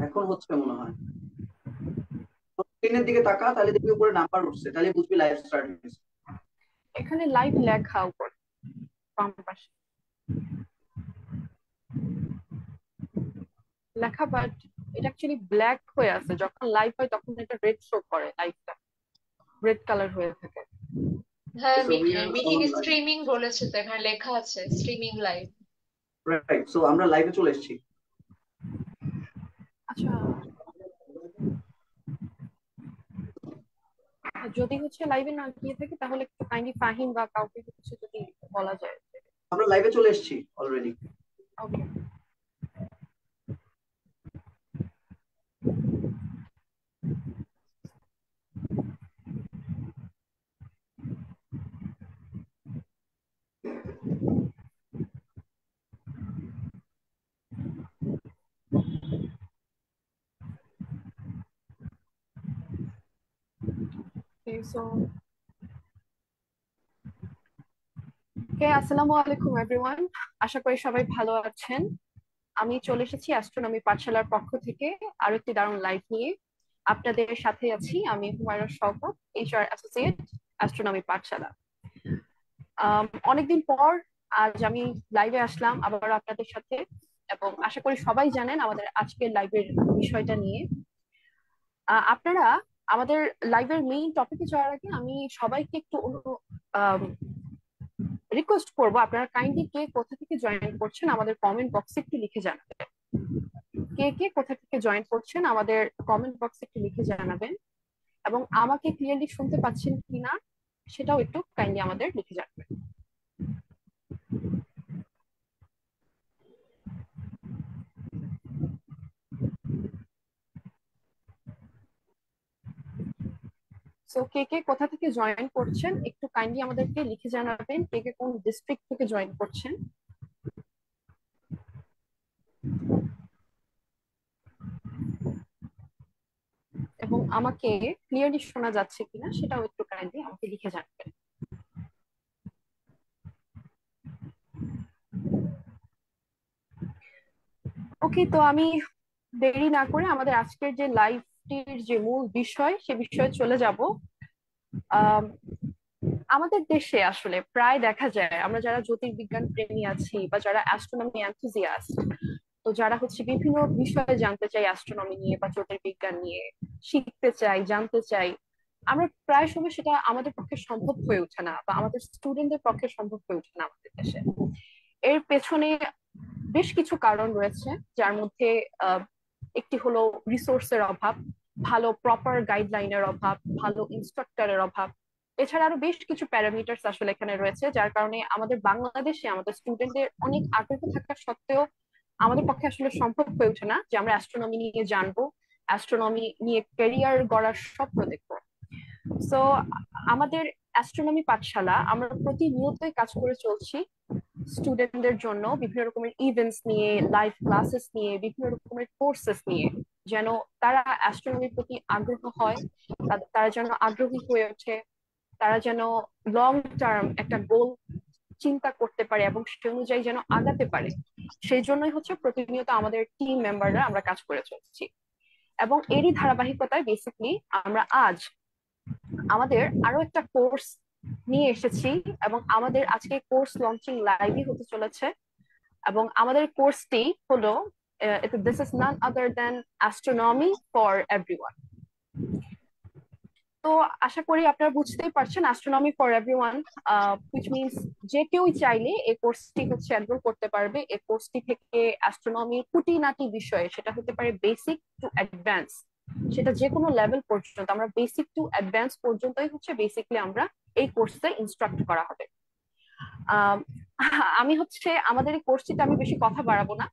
এখন হচ্ছে মনে হয়। স্ক্রিনের দিকে তাকা, তাহলে দেখবি উপরে নাম্বার উঠছে, তাহলে বুঝবি লাইভ স্টার্ট হয়েছে। এখানে লাইভ লেখা উপর বাম পাশে লেখা, বাট এটা অ্যাকচুয়ালি ব্ল্যাক হয়ে আছে। যখন লাইভ হয় তখন এটা রেড শো করে, লাইভটা রেড কালার হয়ে থাকে। হ্যাঁ, so we are Mihik on live. Streaming বলেছে, তো এখানে লেখা আছে স্ট্রিমিং লাইভ। রাইট, সো আমরা লাইভে চলে এসেছি। আচ্ছা, যদি হচ্ছে লাইভে না গিয়ে থাকি তাহলে একটু কাইন্ডলি ফাহিম বা কাউকে হচ্ছে যদি বলা যায়। আমরা লাইভে চলে এসেছি অলরেডি। ওকে। সো আসসালামু আলাইকুম এভরিওয়ান, আশা করি সবাই ভালো আছেন। আমি চলে এসেছি অ্যাস্ট্রোনমি পাঠশালার পক্ষ থেকে আরো একটি দারুণ লাইভ নিয়ে। আপনাদের সাথে আছি আমি Humaira Shawkat, HR associate, astronomy Pathshala. অনেকদিন পর আজ আমি লাইভে আসলাম আবার আপনাদের সাথে, এবং আশা করি সবাই জানেন আমাদের আজকের লাইভের বিষয়টা নিয়ে। আপনারা আমাদের লাইভের মেইন টপিকে যাওয়ার আগে আমি সবাইকে একটু রিকোয়েস্ট করবো, আপনারা কাইন্ডলি কে কোথা থেকে জয়েন করছেন আমাদের কমেন্ট বক্সে একটু লিখে জানাবেন। কে কে কোথা থেকে জয়েন করছেন আমাদের কমেন্ট বক্সে একটু লিখে জানাবেন, এবং আমাকে ক্লিয়ারলি শুনতে পাচ্ছেন কিনা সেটাও একটু কাইন্ডলি আমাদের লিখে জানাবেন। সো কে কে কোথা থেকে জয়েন করছেন একটু কাইন্ডলি আমাদেরকে লিখে জানাবেন, কে কে কোন ডিস্ট্রিক্ট থেকে জয়েন করছেন। এবং আমাকে ক্লিয়ারলি শোনা যাচ্ছে কিনা সেটাও একটু কাইন্ডলি আমাকে লিখে জানাবেন। ওকে, তো আমি দেরি না করে আমাদের আজকের যে লাইভটির যে মূল বিষয় সে বিষয়ে চলে যাব। আম, আমাদের দেশে আসলে প্রায় দেখা যায় আমরা যারা জ্যোতির্বিজ্ঞান প্রেমী আছি বা যারা অ্যাস্ট্রোনমি এনথুজিয়াস্ট, তো যারা হচ্ছে বিভিন্ন বিষয়ে জানতে চাই অ্যাস্ট্রোনমি নিয়ে বা জ্যোতির্বিজ্ঞান নিয়ে শিখতে চাই, জানতে চাই, আমরা প্রায় সময় সেটা আমাদের পক্ষে সম্ভব হয়ে ওঠে না বা আমাদের স্টুডেন্টদের পক্ষে সম্ভব হয়ে ওঠে না আমাদের দেশে। এর পেছনে বেশ কিছু কারণ রয়েছে, যার মধ্যে আহ, একটি হলো রিসোর্সের অভাব, ভালো প্রপার গাইডলাইনের অভাব, ভালো ইনস্ট্রাক্টরের অভাব। এছাড়া আরো বেশ কিছু প্যারামিটার্স আসলে এখানে রয়েছে, যার কারণে আমাদের বাংলাদেশে আমাদের স্টুডেন্টদের অনেক আগ্রহ থাকা সত্ত্বেও আমাদের পক্ষে আসলে সম্ভব হয়ে ওঠে না যে আমরা অ্যাস্ট্রোনমি নিয়ে জানবো, অ্যাস্ট্রোনমি নিয়ে ক্যারিয়ার গড়ার স্বপ্ন দেখবো। সো আমাদের অ্যাস্ট্রোনমি পাঠশালা আমরা প্রতিনিয়তই কাজ করে চলছি স্টুডেন্টদের জন্য বিভিন্ন রকমের ইভেন্টস নিয়ে, লাইভ ক্লাসেস নিয়ে, বিভিন্ন রকমের কোর্সেস নিয়ে, যেন তারা অ্যাস্ট্রোনমির প্রতি আগ্রহ হয়, তারা যেন আগ্রহী হয়ে ওঠে, তারা যেন লং টার্ম একটা গোল চিন্তা করতে পারে এবং সে অনুযায়ী যেন আগাতে পারে। সেই জন্যই হচ্ছে প্রতিনিয়ত আমাদের টিম মেম্বাররা আমরা কাজ করে চলছি। এবং এরই ধারাবাহিকতায় বেসিকলি আমরা আজ আমাদের আরো একটা কোর্স নিয়ে এসেছি, এবং আমাদের আজকে কোর্স লঞ্চিং লাইভই হতে চলেছে। এবং আমাদের কোর্সটি হলো this is none other than astronomy for everyone. তো আশা করি আপনারা বুঝতেই পারছেন astronomy for everyone which means যে কেউই চাইলে এই কোর্সটি হচ্ছে এনরোল করতে পারবে। এই কোর্সটি থেকে অ্যাস্ট্রোনমির খুঁটিনাটি বিষয়ে, সেটা হতে পারে বেসিক টু অ্যাডভান্স, সেটা যে কোনো লেভেল পর্যন্ত, আমরা বেসিক টু অ্যাডভান্স পর্যন্তই হচ্ছে বেসিকলি আমরা এই কোর্সে ইনস্ট্রাক্ট করা হবে। আহ, আমি হচ্ছে আমাদের এই কোর্সটিতে আমি বেশি কথা বাড়াবো না।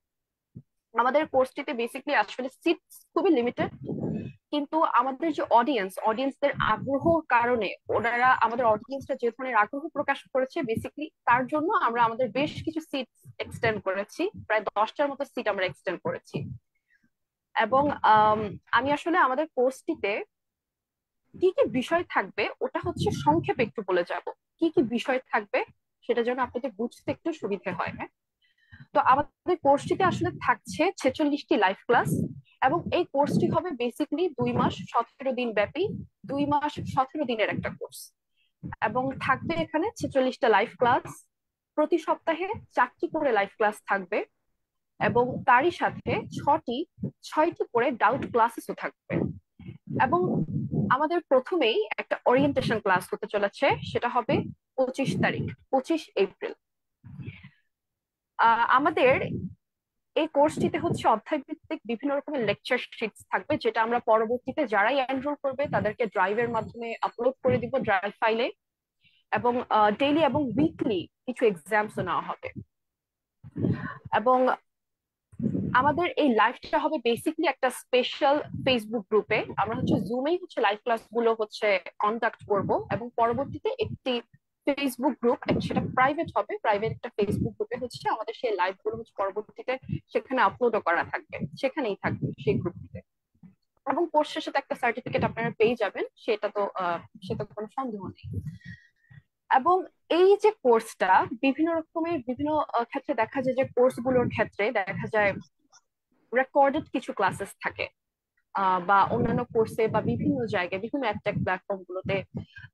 আমাদের কোর্সটিতে বেসিকলি আসলে সিট খুবই লিমিটেড, কিন্তু আমাদের যে অডিয়েন্সদের আগ্রহ কারণে, ওনারা আমাদের অডিয়েন্সটা যে ধরনের আগ্রহ প্রকাশ করেছে বেসিকলি তার জন্য আমরা আমাদের বেশ কিছু সিট এক্সটেন্ড করেছি, প্রায় 10টার মতো সিট আমরা এক্সটেন্ড করেছি। এবং আমি আসলে আমাদের কোর্সটিতে কি কি বিষয় থাকবে ওটা হচ্ছে সংক্ষেপে একটু বলে যাব। কি কি বিষয় থাকবে সেটা যেন আপনাদের বুঝতে একটু সুবিধে হয়। হ্যাঁ, তো আমাদের কোর্সটিতে আসলে থাকছে 46টি লাইভ ক্লাস, এবং এই কোর্সটি হবে বেসিকলি 2 মাস 17 দিন ব্যাপী, 2 মাস 17 দিনের একটা কোর্স। এবং থাকবে এখানে 46টা লাইভ ক্লাস, প্রতি সপ্তাহে 4টি করে লাইভ ক্লাস থাকবে, এবং তারই সাথে 6টি করে ডাউট ক্লাসেসও থাকবে। এবং আমাদের প্রথমেই একটা ওরিয়েন্টেশন ক্লাস হতে চলেছে, সেটা হবে 25 তারিখ, 25 এপ্রিল। আমাদের এই কোর্সটিতে হচ্ছে অধ্যায় ভিত্তিক বিভিন্ন রকমের লেকচার শিটস থাকবে, যেটা আমরা পরবর্তীতে যারাই এনরোল করবে তাদেরকে ড্রাইভের মাধ্যমে আপলোড করে দিব ড্রাইভ ফাইলে। এবং ডেইলি এবং উইকলি কিছু এক্সামসও নেওয়া হবে। এবং আমাদের এই লাইভটা হবে বেসিকলি একটা স্পেশাল ফেসবুক গ্রুপে। আমরা হচ্ছে জুমেই হচ্ছে লাইভ ক্লাস গুলো হচ্ছে কন্ডাক্ট করব, এবং পরবর্তীতে একটি ফেসবুক গ্রুপ, সেটা প্রাইভেট হবে, প্রাইভেট একটা ফেসবুক গ্রুপে হচ্ছে আমাদের সেই লাইভ গুলো হচ্ছে পরবর্তীতে সেখানে আপলোডও করা থাকবে, সেখানেই থাকবে সেই গ্রুপটিতে। এবং কোর্স শেষে একটা সার্টিফিকেট আপনারা পেয়ে যাবেন, সেটা কোনো সন্দেহ নেই। এবং এই যে কোর্সটা বিভিন্ন রকমের বিভিন্ন ক্ষেত্রে দেখা যায় যে কোর্সগুলোর ক্ষেত্রে দেখা যায় রেকর্ডেড কিছু ক্লাসেস থাকে, বা অন্যান্য কোর্সে বা বিভিন্ন জায়গায় বিভিন্ন অ্যাডটেক প্ল্যাটফর্ম গুলোতে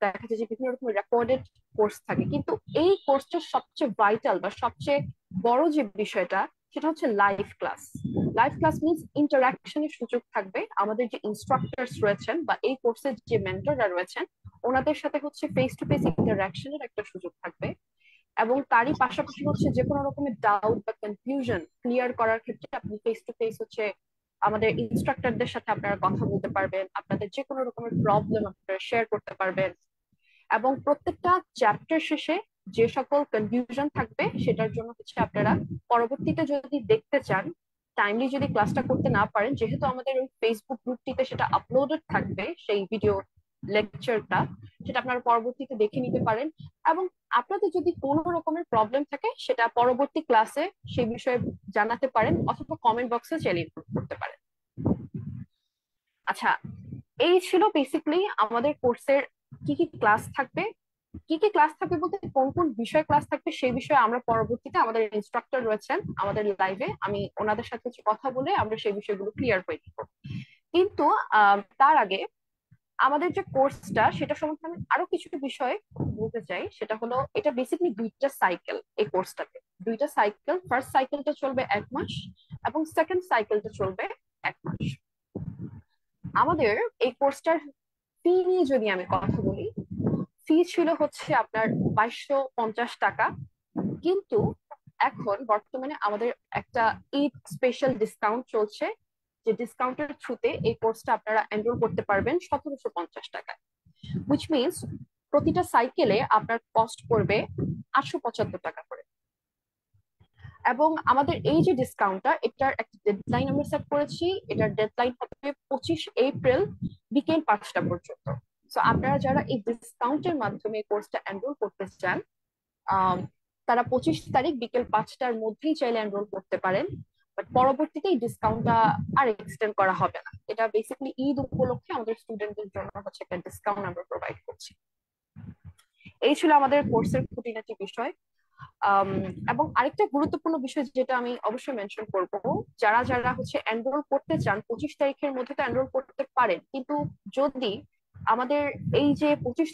দেখা যায় যে বিভিন্ন রকমের রেকর্ডেড কোর্স থাকে। কিন্তু এই কোর্সটার সবচেয়ে ভাইটাল বা সবচেয়ে বড় যে বিষয়টা, সেটা হচ্ছে live class. Live class means ইন্টারাকশনের সুযোগ থাকবে। আমাদের যে ইনস্ট্রাক্টরস রয়েছেন বা এই কোর্সের যে মেন্টররা রয়েছেন, ওনাদের সাথে হচ্ছে ফেস টু ফেস ইন্টারাকশনের একটা সুযোগ থাকবে। এবং তারই পাশাপাশি হচ্ছে যে কোনো রকমের ডাউট বা কনফিউশন ক্লিয়ার করার ক্ষেত্রে আপনি ফেস টু ফেস হচ্ছে আমাদের ইনস্ট্রাক্টরদের সাথে আপনারা কথা বলতে পারবেন, আপনাদের যে কোনো রকমের প্রবলেম আপনারা শেয়ার করতে পারবেন। এবং প্রত্যেকটা চ্যাপ্টার শেষে যে সকল কনফিউশন থাকবে সেটার জন্য হচ্ছে আপনারা পরবর্তীতে যদি দেখতে চান, টাইমলি যদি ক্লাসটা করতে না পারেন, যেহেতু আমাদের ওই ফেসবুক গ্রুপটিতে সেটা আপলোডেড থাকবে সেই ভিডিও লেকচারটা, সেটা আপনারা পরবর্তীতে দেখে নিতে পারেন। এবং আপনাদের যদি কোনো রকমের প্রবলেম থাকে সেটা পরবর্তী ক্লাসে সেই বিষয়ে জানাতে পারেন, অথবা কমেন্ট বক্সে চাইলে ইনপুট করতে পারেন। আচ্ছা, এই ছিল বেসিক্যালি আমাদের কোর্সের কি কি ক্লাস থাকবে। কি কি ক্লাস থাকবে বলতে কোন কোন বিষয় ক্লাস থাকবে সেই বিষয়ে আমরা পরবর্তীতে আমাদের ইনস্ট্রাক্টর রয়েছেন আমাদের লাইভে, আমি ওনাদের সাথে কথা বলে আমরা সেই বিষয়গুলো ক্লিয়ার করে দিব। কিন্তু তার আগে আমাদের যে কোর্সটা সেটা সম্বন্ধে আমি আরো কিছু বিষয় বলতে চাই। সেটা হলো এটা বেসিক্যালি 2টা সাইকেল। এই কোর্সটাতে 2টা সাইকেল, ফার্স্ট সাইকেলটা চলবে 1 মাস এবং সেকেন্ড সাইকেলটা চলবে 1 মাস। আমাদের এই কোর্সটার ফি নিয়ে যদি আমি কথা বলি, ফি ছিল হচ্ছে আপনার 2250 টাকা। কিন্তু এখন বর্তমানে আমাদের একটা ঈদ স্পেশাল ডিসকাউন্ট চলছে, যে ডিসকাউন্টের থ্রুতে এই কোর্সটা আপনারা এনরোল করতে পারবেন 1750 টাকায়, হুইচ মিনস প্রতিটা সাইকেলে আপনার কস্ট পড়বে 875 টাকা করে। এবং আমাদের এই যে ডিসকাউন্টটা, এটার একটা ডেডলাইন আমরা সেট করেছি। এটার ডেডলাইন হবে 25 এপ্রিল বিকেল 5টা পর্যন্ত। সো আপনারা যারা এই ডিসকাউন্টের মাধ্যমে কোর্সটা এনরোল করতে চান, তারা 25 তারিখ বিকেল 5টার মধ্যেই চাইলে এনরোল করতে পারেন। বাট পরবর্তীতে এই ডিসকাউন্টটা আর এক্সটেন্ড করা হবে না। এটা বেসিক্যালি ঈদ উপলক্ষে আমাদের স্টুডেন্টদের জন্য হচ্ছে একটা ডিসকাউন্ট আমরা প্রোভাইড করছি। এই ছিল আমাদের কোর্সের খুঁটিনাটি বিষয়। এবং আরেকটা গুরুত্বপূর্ণ বিষয় যেটা আমি অবশ্যই মেনশন করব, যারা যারা হচ্ছে এনরোল করতে চান 25 তারিখের মধ্যে তো এনরোল করতে পারেন, কিন্তু যদি আমাদের এই যে 25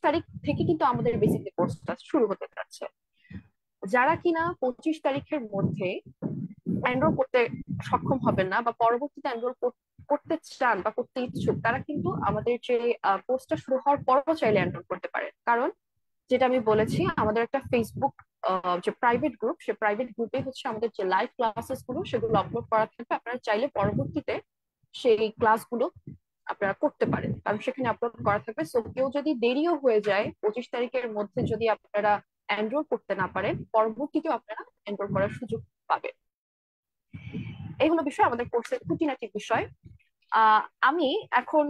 তারিখ থেকে কিন্তু আমাদের বেসিক্যালি কোর্সটা শুরু হতে যাচ্ছে। যারা কিনা 25 তারিখের মধ্যে এনরোল করতে সক্ষম হবেন না বা পরবর্তীতে এনরোল করতে চান বা করতে ইচ্ছুক, তারা কিন্তু আমাদের যে কোর্সটা শুরু হওয়ার পরও চাইলে এনরোল করতে পারেন। কারণ যেটা আমি বলেছি, আমাদের একটা ফেসবুক যে প্রাইভেট গ্রুপ, সে প্রাইভেট গ্রুপে হচ্ছে আমাদের যে লাইভ ক্লাসেস গুলো সেগুলো আপলোড করা থাকবে। আপনারা চাইলে পরবর্তীতে সেই ক্লাসগুলো আপনারা করতে পারেন, কারণ সেখানে আপলোড করা থাকবে। সো কেউ যদি দেরিও হয়ে যায় 25 তারিখের মধ্যে যদি আপনারা এনরোল করতে না পারেন, পরবর্তীতেও আপনারা এনরোল করার সুযোগ পাবেন। এই হলো বিষয় আমাদের কোর্সের খুঁটিনাটি বিষয়। আমি এখন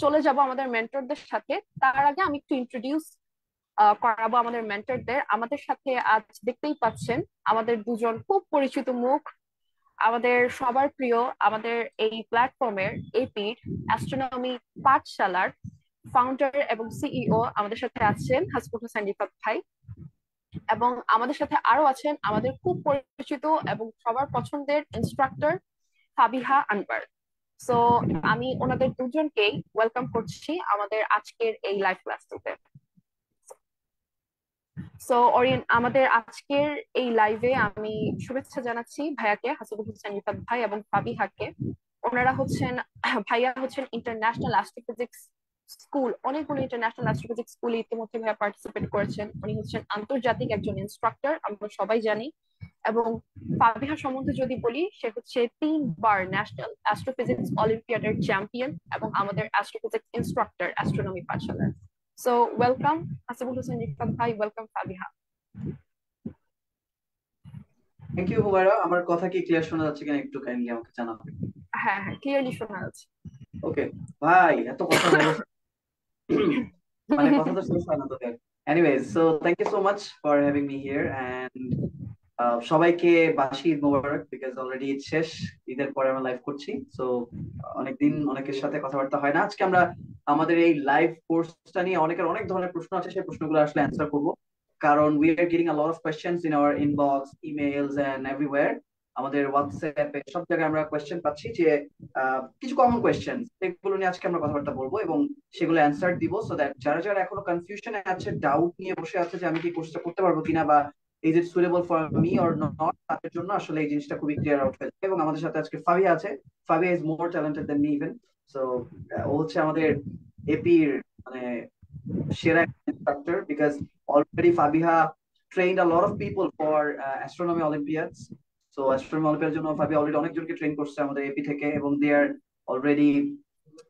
চলে যাব আমাদের মেন্টরদের সাথে। তার আগে আমি একটু ইন্ট্রোডিউস করাবো আমাদের মেন্টরদের। আমাদের সাথে আজ দেখতেই পাচ্ছেন আমাদের দুজন খুব পরিচিত মুখ, আমাদের সবার প্রিয়, আমাদের এই প্ল্যাটফর্মের এপির অ্যাস্ট্রোনমি পাঠশালার ফাউন্ডার এবং সিইও আমাদের সাথে আছেন হাসপুর হোসেন রিফাত ভাই। এবং আমাদের সাথে আরো আছেন আমাদের খুব পরিচিত এবং সবার পছন্দের ইনস্ট্রাক্টর ফাবিহা আনবার। সো আমি ওনাদের দুজনকেই ওয়েলকাম করছি আমাদের আজকের এই লাইভ ক্লাসটিতে। সো ওরিয়ন, আমাদের আজকের এই লাইভে আমি শুভেচ্ছা জানাচ্ছি ভাইয়াকে, হাসিবুল হোসেন রিফাত ভাই এবং ফাবিহাকে। ওনারা হচ্ছেন, ভাইয়া হচ্ছেন ইন্টারন্যাশনাল অ্যাস্ট্রোফিজিক্স স্কুল, অনেকগুলো ইন্টারন্যাশনাল অ্যাস্ট্রোফিজিক্স স্কুলে ইতিমধ্যে ভাইয়া পার্টিসিপেট করেছেন। উনি হচ্ছেন আন্তর্জাতিক একজন ইনস্ট্রাক্টর, আমরা সবাই জানি। এবং ফাবিহা সম্বন্ধে যদি বলি, সে হচ্ছে 3বার ন্যাশনাল অ্যাস্ট্রোফিজিক্স অলিম্পিয়াডের চ্যাম্পিয়ন এবং আমাদের অ্যাস্ট্রোফিজিক্স ইনস্ট্রাক্টর অ্যাস্ট্রোনমি পাঠশালার। সো ওয়েলকাম হাসিবুল হোসেন রিফাত ভাই, welcome Fabiha. Thank you Humayra. আমার কথা কি ক্লিয়ার শোনা যাচ্ছে কিনা একটু কাইন্ডলি আমাকে জানাবেন। হ্যাঁ হ্যাঁ, ক্লিয়ারলি শোনা যাচ্ছে। ওকে ভাই, এত কথা বলো মানে কথা তো শেষ হয় না তোদের। Anyways, so thank you so much for having me here and সবাইকে বাসি ঈদ মোবারক, বিকজ অলরেডি ঈদ শেষ। ঈদের পরে আমরা লাইভ করছি, সো অনেকদিন অনেকের সাথে কথাবার্তা হয় না। আজকে আমরা আমাদের এই লাইভ কোর্সটা নিয়ে অনেকের অনেক ধরনের প্রশ্ন আছে, সেই প্রশ্নগুলো আসলে অ্যান্সার করবো, কারণ we are getting a lot of questions in our inbox, emails and everywhere. আমাদের হোয়াটসঅ্যাপে সব জায়গায় আমরা কোয়েশ্চেন পাচ্ছি যে কিছু কমন কোয়েশ্চেন, সেগুলো নিয়ে আজকে আমরা কথাবার্তা বলবো এবং সেগুলো অ্যান্সার দিব, সো দ্যাট যারা যারা এখনো কনফিউশনে আছে, ডাউট নিয়ে বসে আছে যে আমি কি কোর্সটা করতে পারবো কিনা বা is it suitable for me or not, তাদের জন্য আসলে এই জিনিসটা খুবই ক্লিয়ার আউট হয়ে যাবে। এবং আমাদের সাথে আজকে ফাবিয়া আছে। Fabiha is more talented than me even. So ও হচ্ছে আমাদের এপির মানে সেরা instructor, because already Fabiha trained a lot of people for astronomy olympiads. So astronomy অলিম্পিয়াডের জন্য ফাবিহা অলরেডি অনেকজনকে ট্রেন করছে আমাদের এপি থেকে, এবং they are already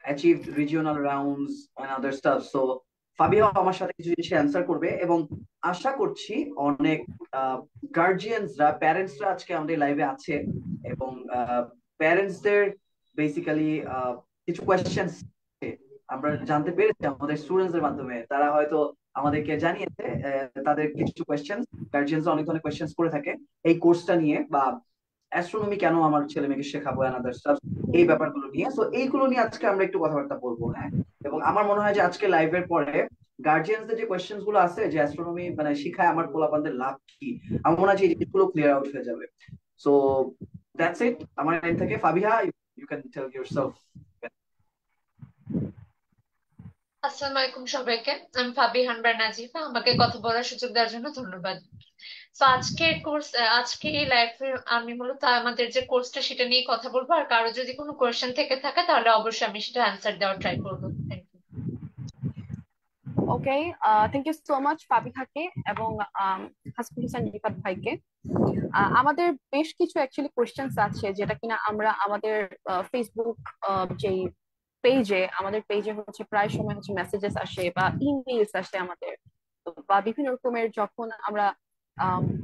achieved regional rounds and other stuff. So Fabiha আমার সাথে কিছু জিনিস অ্যান্সার করবে, এবং আশা করছি অনেক গার্জিয়ানসরা, প্যারেন্টসরা আজকে আমাদের লাইভে আছে, এবং প্যারেন্টসদের বেসিক্যালি কিছু কোয়েশ্চেন আমরা জানতে পেরেছি আমাদের স্টুডেন্টস এর মাধ্যমে। তারা হয়তো আমাদেরকে জানিয়েছে তাদের কিছু কোয়েশ্চেন, গার্জিয়ানস অনেক ধরনের কোয়েশ্চেন করে থাকে এই কোর্সটা নিয়ে, বা অ্যাস্ট্রোনমি কেন আমার ছেলে মেয়েকে শেখাবো এন্ড আদার স্টাফ, এই ব্যাপারগুলো নিয়ে। সো এইগুলো নিয়ে আজকে আমরা একটু কথাবার্তা বলবো, হ্যাঁ। এবং আমার মনে হয় যে আজকে লাইভের পরে গার্জিয়ানসদের যে কোয়েশ্চেন্স গুলো আছে যে অ্যাস্ট্রোনমি মানে শিখায় আমার পোলাপানদের লাভ কি, আমার মনে হয় যে এই জিনিসগুলো ক্লিয়ার আউট হয়ে যাবে। সো দ্যাটস ইট আমার এন্ড থেকে। Fabiha, you can tell yourself. আসসালামু আলাইকুম সবাইকে। আমি ফাবিহা আনবার নাজিফা, আমাকে কথা বলার সুযোগ দেওয়ার জন্য ধন্যবাদ। তো আজকের কোর্স, আজকে এই লাইফে আমি মূলত আমাদের যে কোর্সটা সেটা নিয়ে কথা বলবো, আর কারো যদি কোনো কোয়েশ্চেন থেকে থাকে তাহলে অবশ্যই আমি সেটা অ্যান্সার দেওয়ার ট্রাই করবো। Thank you. Okay, thank you so much ফাবিহাকে এবং হাসিবুল হোসেন রিফাত ভাইকে। আমাদের বেশ কিছু অ্যাকচুয়ালি কোয়েশ্চেন্স আছে যেটা কিনা আমরা আমাদের ফেসবুক যে পেজে, আমাদের পেজে হচ্ছে প্রায় সময় হচ্ছে মেসেজেস আসে বা ইমেইলস আসে আমাদের, বা বিভিন্ন রকমের যখন আমরা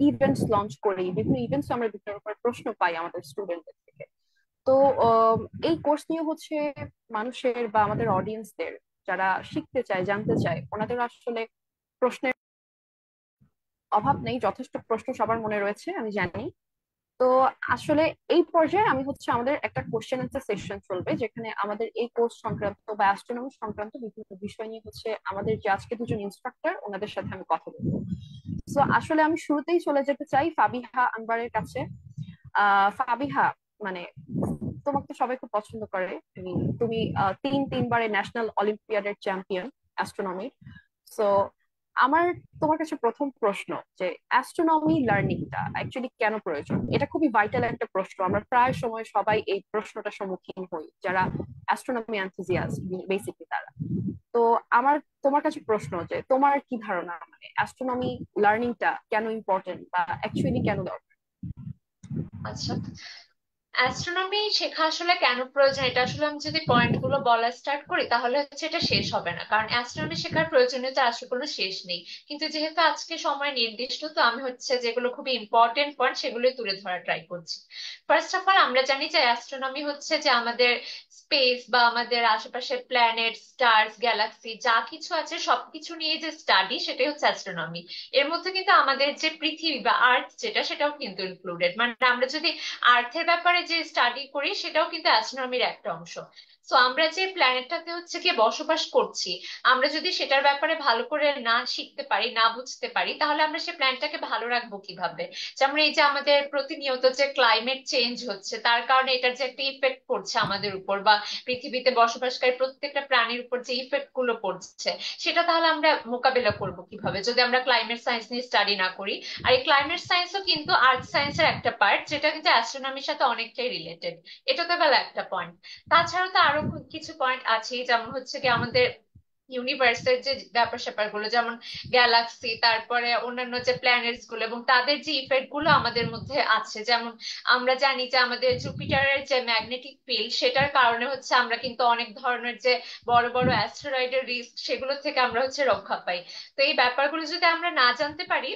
ইভেন্টস লঞ্চ করি, বিভিন্ন ইভেন্টস আমরা বিভিন্ন রকমের প্রশ্ন পাই আমাদের স্টুডেন্টদের থেকে। তো এই কোর্স নিয়ে হচ্ছে মানুষের বা আমাদের অডিয়েন্সদের যারা শিখতে চায়, জানতে চায়, ওনাদের আসলে প্রশ্নের অভাব নেই, যথেষ্ট প্রশ্ন সবার মনে রয়েছে আমি জানি। তো আসলে এই পর্যায়ে আমি হচ্ছে আমাদের একটা কোশ্চেন অ্যান্সার সেশন চলবে, যেখানে আমাদের এই কোর্স সংক্রান্ত বা অ্যাস্ট্রোনমি সংক্রান্ত বিভিন্ন বিষয় নিয়ে হচ্ছে আমাদের যে আজকে দুজন ইনস্ট্রাক্টর ওনাদের সাথে আমি কথা বলবো। তো আসলে আমি শুরুতেই চলে যেতে চাই ফাবিহা আনবারের কাছে। ফাবিহা, মানে তোমাকে তো সবাই খুব পছন্দ করে, তুমি তুমি তিনবারের ন্যাশনাল অলিম্পিয়াডের চ্যাম্পিয়ন অ্যাস্ট্রোনমির। সো আমার তোমার কাছে প্রথম প্রশ্ন যে অ্যাস্ট্রোনমি লার্নিংটা অ্যাকচুয়ালি কেন প্রয়োজন? এটা খুবই ভাইটাল একটা প্রশ্ন, আমরা প্রায় সময় সবাই এই প্রশ্নটার সম্মুখীন হই যারা অ্যাস্ট্রোনমি এনথুজিয়াস্ট বেসিকলি তারা। তো আমার তোমার কাছে প্রশ্ন যে তোমার কি ধারণা, মানে অ্যাস্ট্রোনমি লার্নিংটা কেন ইম্পর্টেন্ট বা অ্যাকচুয়ালি কেন দরকার? আচ্ছা, অ্যাস্ট্রোনমি শেখা আসলে কেন প্রয়োজন, এটা আসলে আমি যদি পয়েন্ট গুলো বলা স্টার্ট করি তাহলে হচ্ছে এটা শেষ হবে না, কারণ অ্যাস্ট্রোনমি শেখার প্রয়োজনীয়তা আসলে কোনো শেষ নেই। কিন্তু যেহেতু আজকে সময় নির্দিষ্ট, তো আমি হচ্ছে যেগুলো খুবই ইম্পর্টেন্ট পয়েন্ট সেগুলোই তুলে ধরা ট্রাই করছি। ফার্স্ট অফ অল, আমরা জানি যে অ্যাস্ট্রোনমি হচ্ছে যে আমাদের স্পেস বা আমাদের আশেপাশে প্ল্যানেট, স্টার্স, গ্যালাক্সি যা কিছু আছে সবকিছু নিয়ে যে স্টাডি, সেটাই হচ্ছে অ্যাস্ট্রোনমি। এর মধ্যে কিন্তু আমাদের যে পৃথিবী বা আর্থ যেটা, সেটাও কিন্তু ইনক্লুডেড। মানে আমরা যদি আর্থের ব্যাপারে যে স্টাডি করি সেটাও কিন্তু অ্যাস্ট্রোনমির একটা অংশ। তো আমরা যে প্ল্যানেটটাতে হচ্ছে গিয়ে বসবাস করছি, আমরা যদি সেটার ব্যাপারে ভালো করে না শিখতে পারি, না বুঝতে পারি, তাহলে আমরা সেই প্ল্যানেটটাকে ভালো রাখবো কিভাবে? যেমন এই যে আমাদের প্রতিনিয়ত যে ক্লাইমেট চেঞ্জ হচ্ছে, তার কারণে এটার যে একটা ইফেক্ট পড়ছে আমাদের উপর, বা পৃথিবীতে বসবাসকারী প্রত্যেকটা প্রাণীর উপর যে ইফেক্ট গুলো পড়ছে, সেটা তাহলে আমরা মোকাবেলা করব কিভাবে যদি আমরা ক্লাইমেট সায়েন্স নিয়ে স্টাডি না করি? আর এই ক্লাইমেট সায়েন্সও কিন্তু আর্থ সায়েন্সের একটা পার্ট, যেটা কিন্তু অ্যাস্ট্রোনমির সাথে অনেকটাই রিলেটেড। এটা তো গেল একটা পয়েন্ট। তাছাড়া তো আরো কিছু পয়েন্ট আছে, যেমন হচ্ছে কি আমাদের ইউনিভার্সের যে ব্যাপার স্যাপার গুলো, যেমন গ্যালাক্সি, তারপরে অন্যান্য যে প্ল্যানেটস গুলো এবং তাদের যে ইফেক্ট গুলো আমাদের মধ্যে আছে। যেমন আমরা জানি যে আমাদের জুপিটারের যে ম্যাগনেটিক ফিল্ড, সেটার কারণে হচ্ছে আমরা কিন্তু অনেক ধরনের যে বড় বড় অ্যাস্টেরয়েডের রিস্ক, সেগুলো থেকে আমরা হচ্ছে রক্ষা পাই। তো এই ব্যাপারগুলো যদি আমরা না জানতে পারি,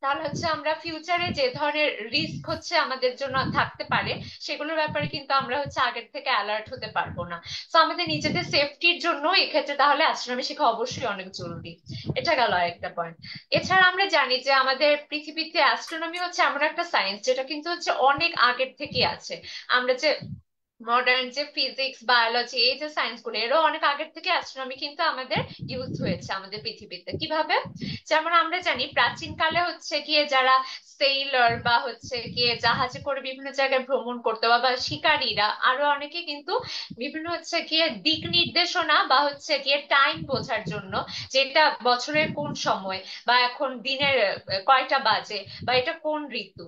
তাহলে হচ্ছে আমরা ফিউচারে যে ধরনের রিস্ক হচ্ছে আমাদের জন্য থাকতে পারে, সেগুলোর ব্যাপারে কিন্তু আমরা হচ্ছে আগের থেকে অ্যালার্ট হতে পারবো না। তো আমাদের নিজেদের সেফটির জন্য এক্ষেত্রে তাহলে অ্যাস্ট্রোনমি শেখা অবশ্যই অনেক জরুরি। এটা গেল আরেকটা পয়েন্ট। এছাড়া আমরা জানি যে আমাদের পৃথিবীতে অ্যাস্ট্রোনমি হচ্ছে এমন একটা সায়েন্স যেটা কিন্তু হচ্ছে অনেক আগের থেকে আছে। আমরা যে মডার্ন যে ফিজিক্স, বায়োলজি, এই যে সায়েন্স গুলো, এরও অনেক আগের থেকে অ্যাস্ট্রোনমি কিন্তু আমাদের ইউজ হয়েছে আমাদের পৃথিবীতে। কিভাবে? যেমন আমরা জানি প্রাচীন কালে হচ্ছে গিয়ে যারা সেইলর বা হচ্ছে গিয়ে জাহাজে করে বিভিন্ন জায়গায় ভ্রমণ করতো, বা শিকারীরা, আরো অনেকে কিন্তু বিভিন্ন হচ্ছে গিয়ে দিক নির্দেশনা বা হচ্ছে গিয়ে টাইম বোঝার জন্য, যেটা বছরের কোন সময়, বা এখন দিনের কয়টা বাজে, বা এটা কোন ঋতু,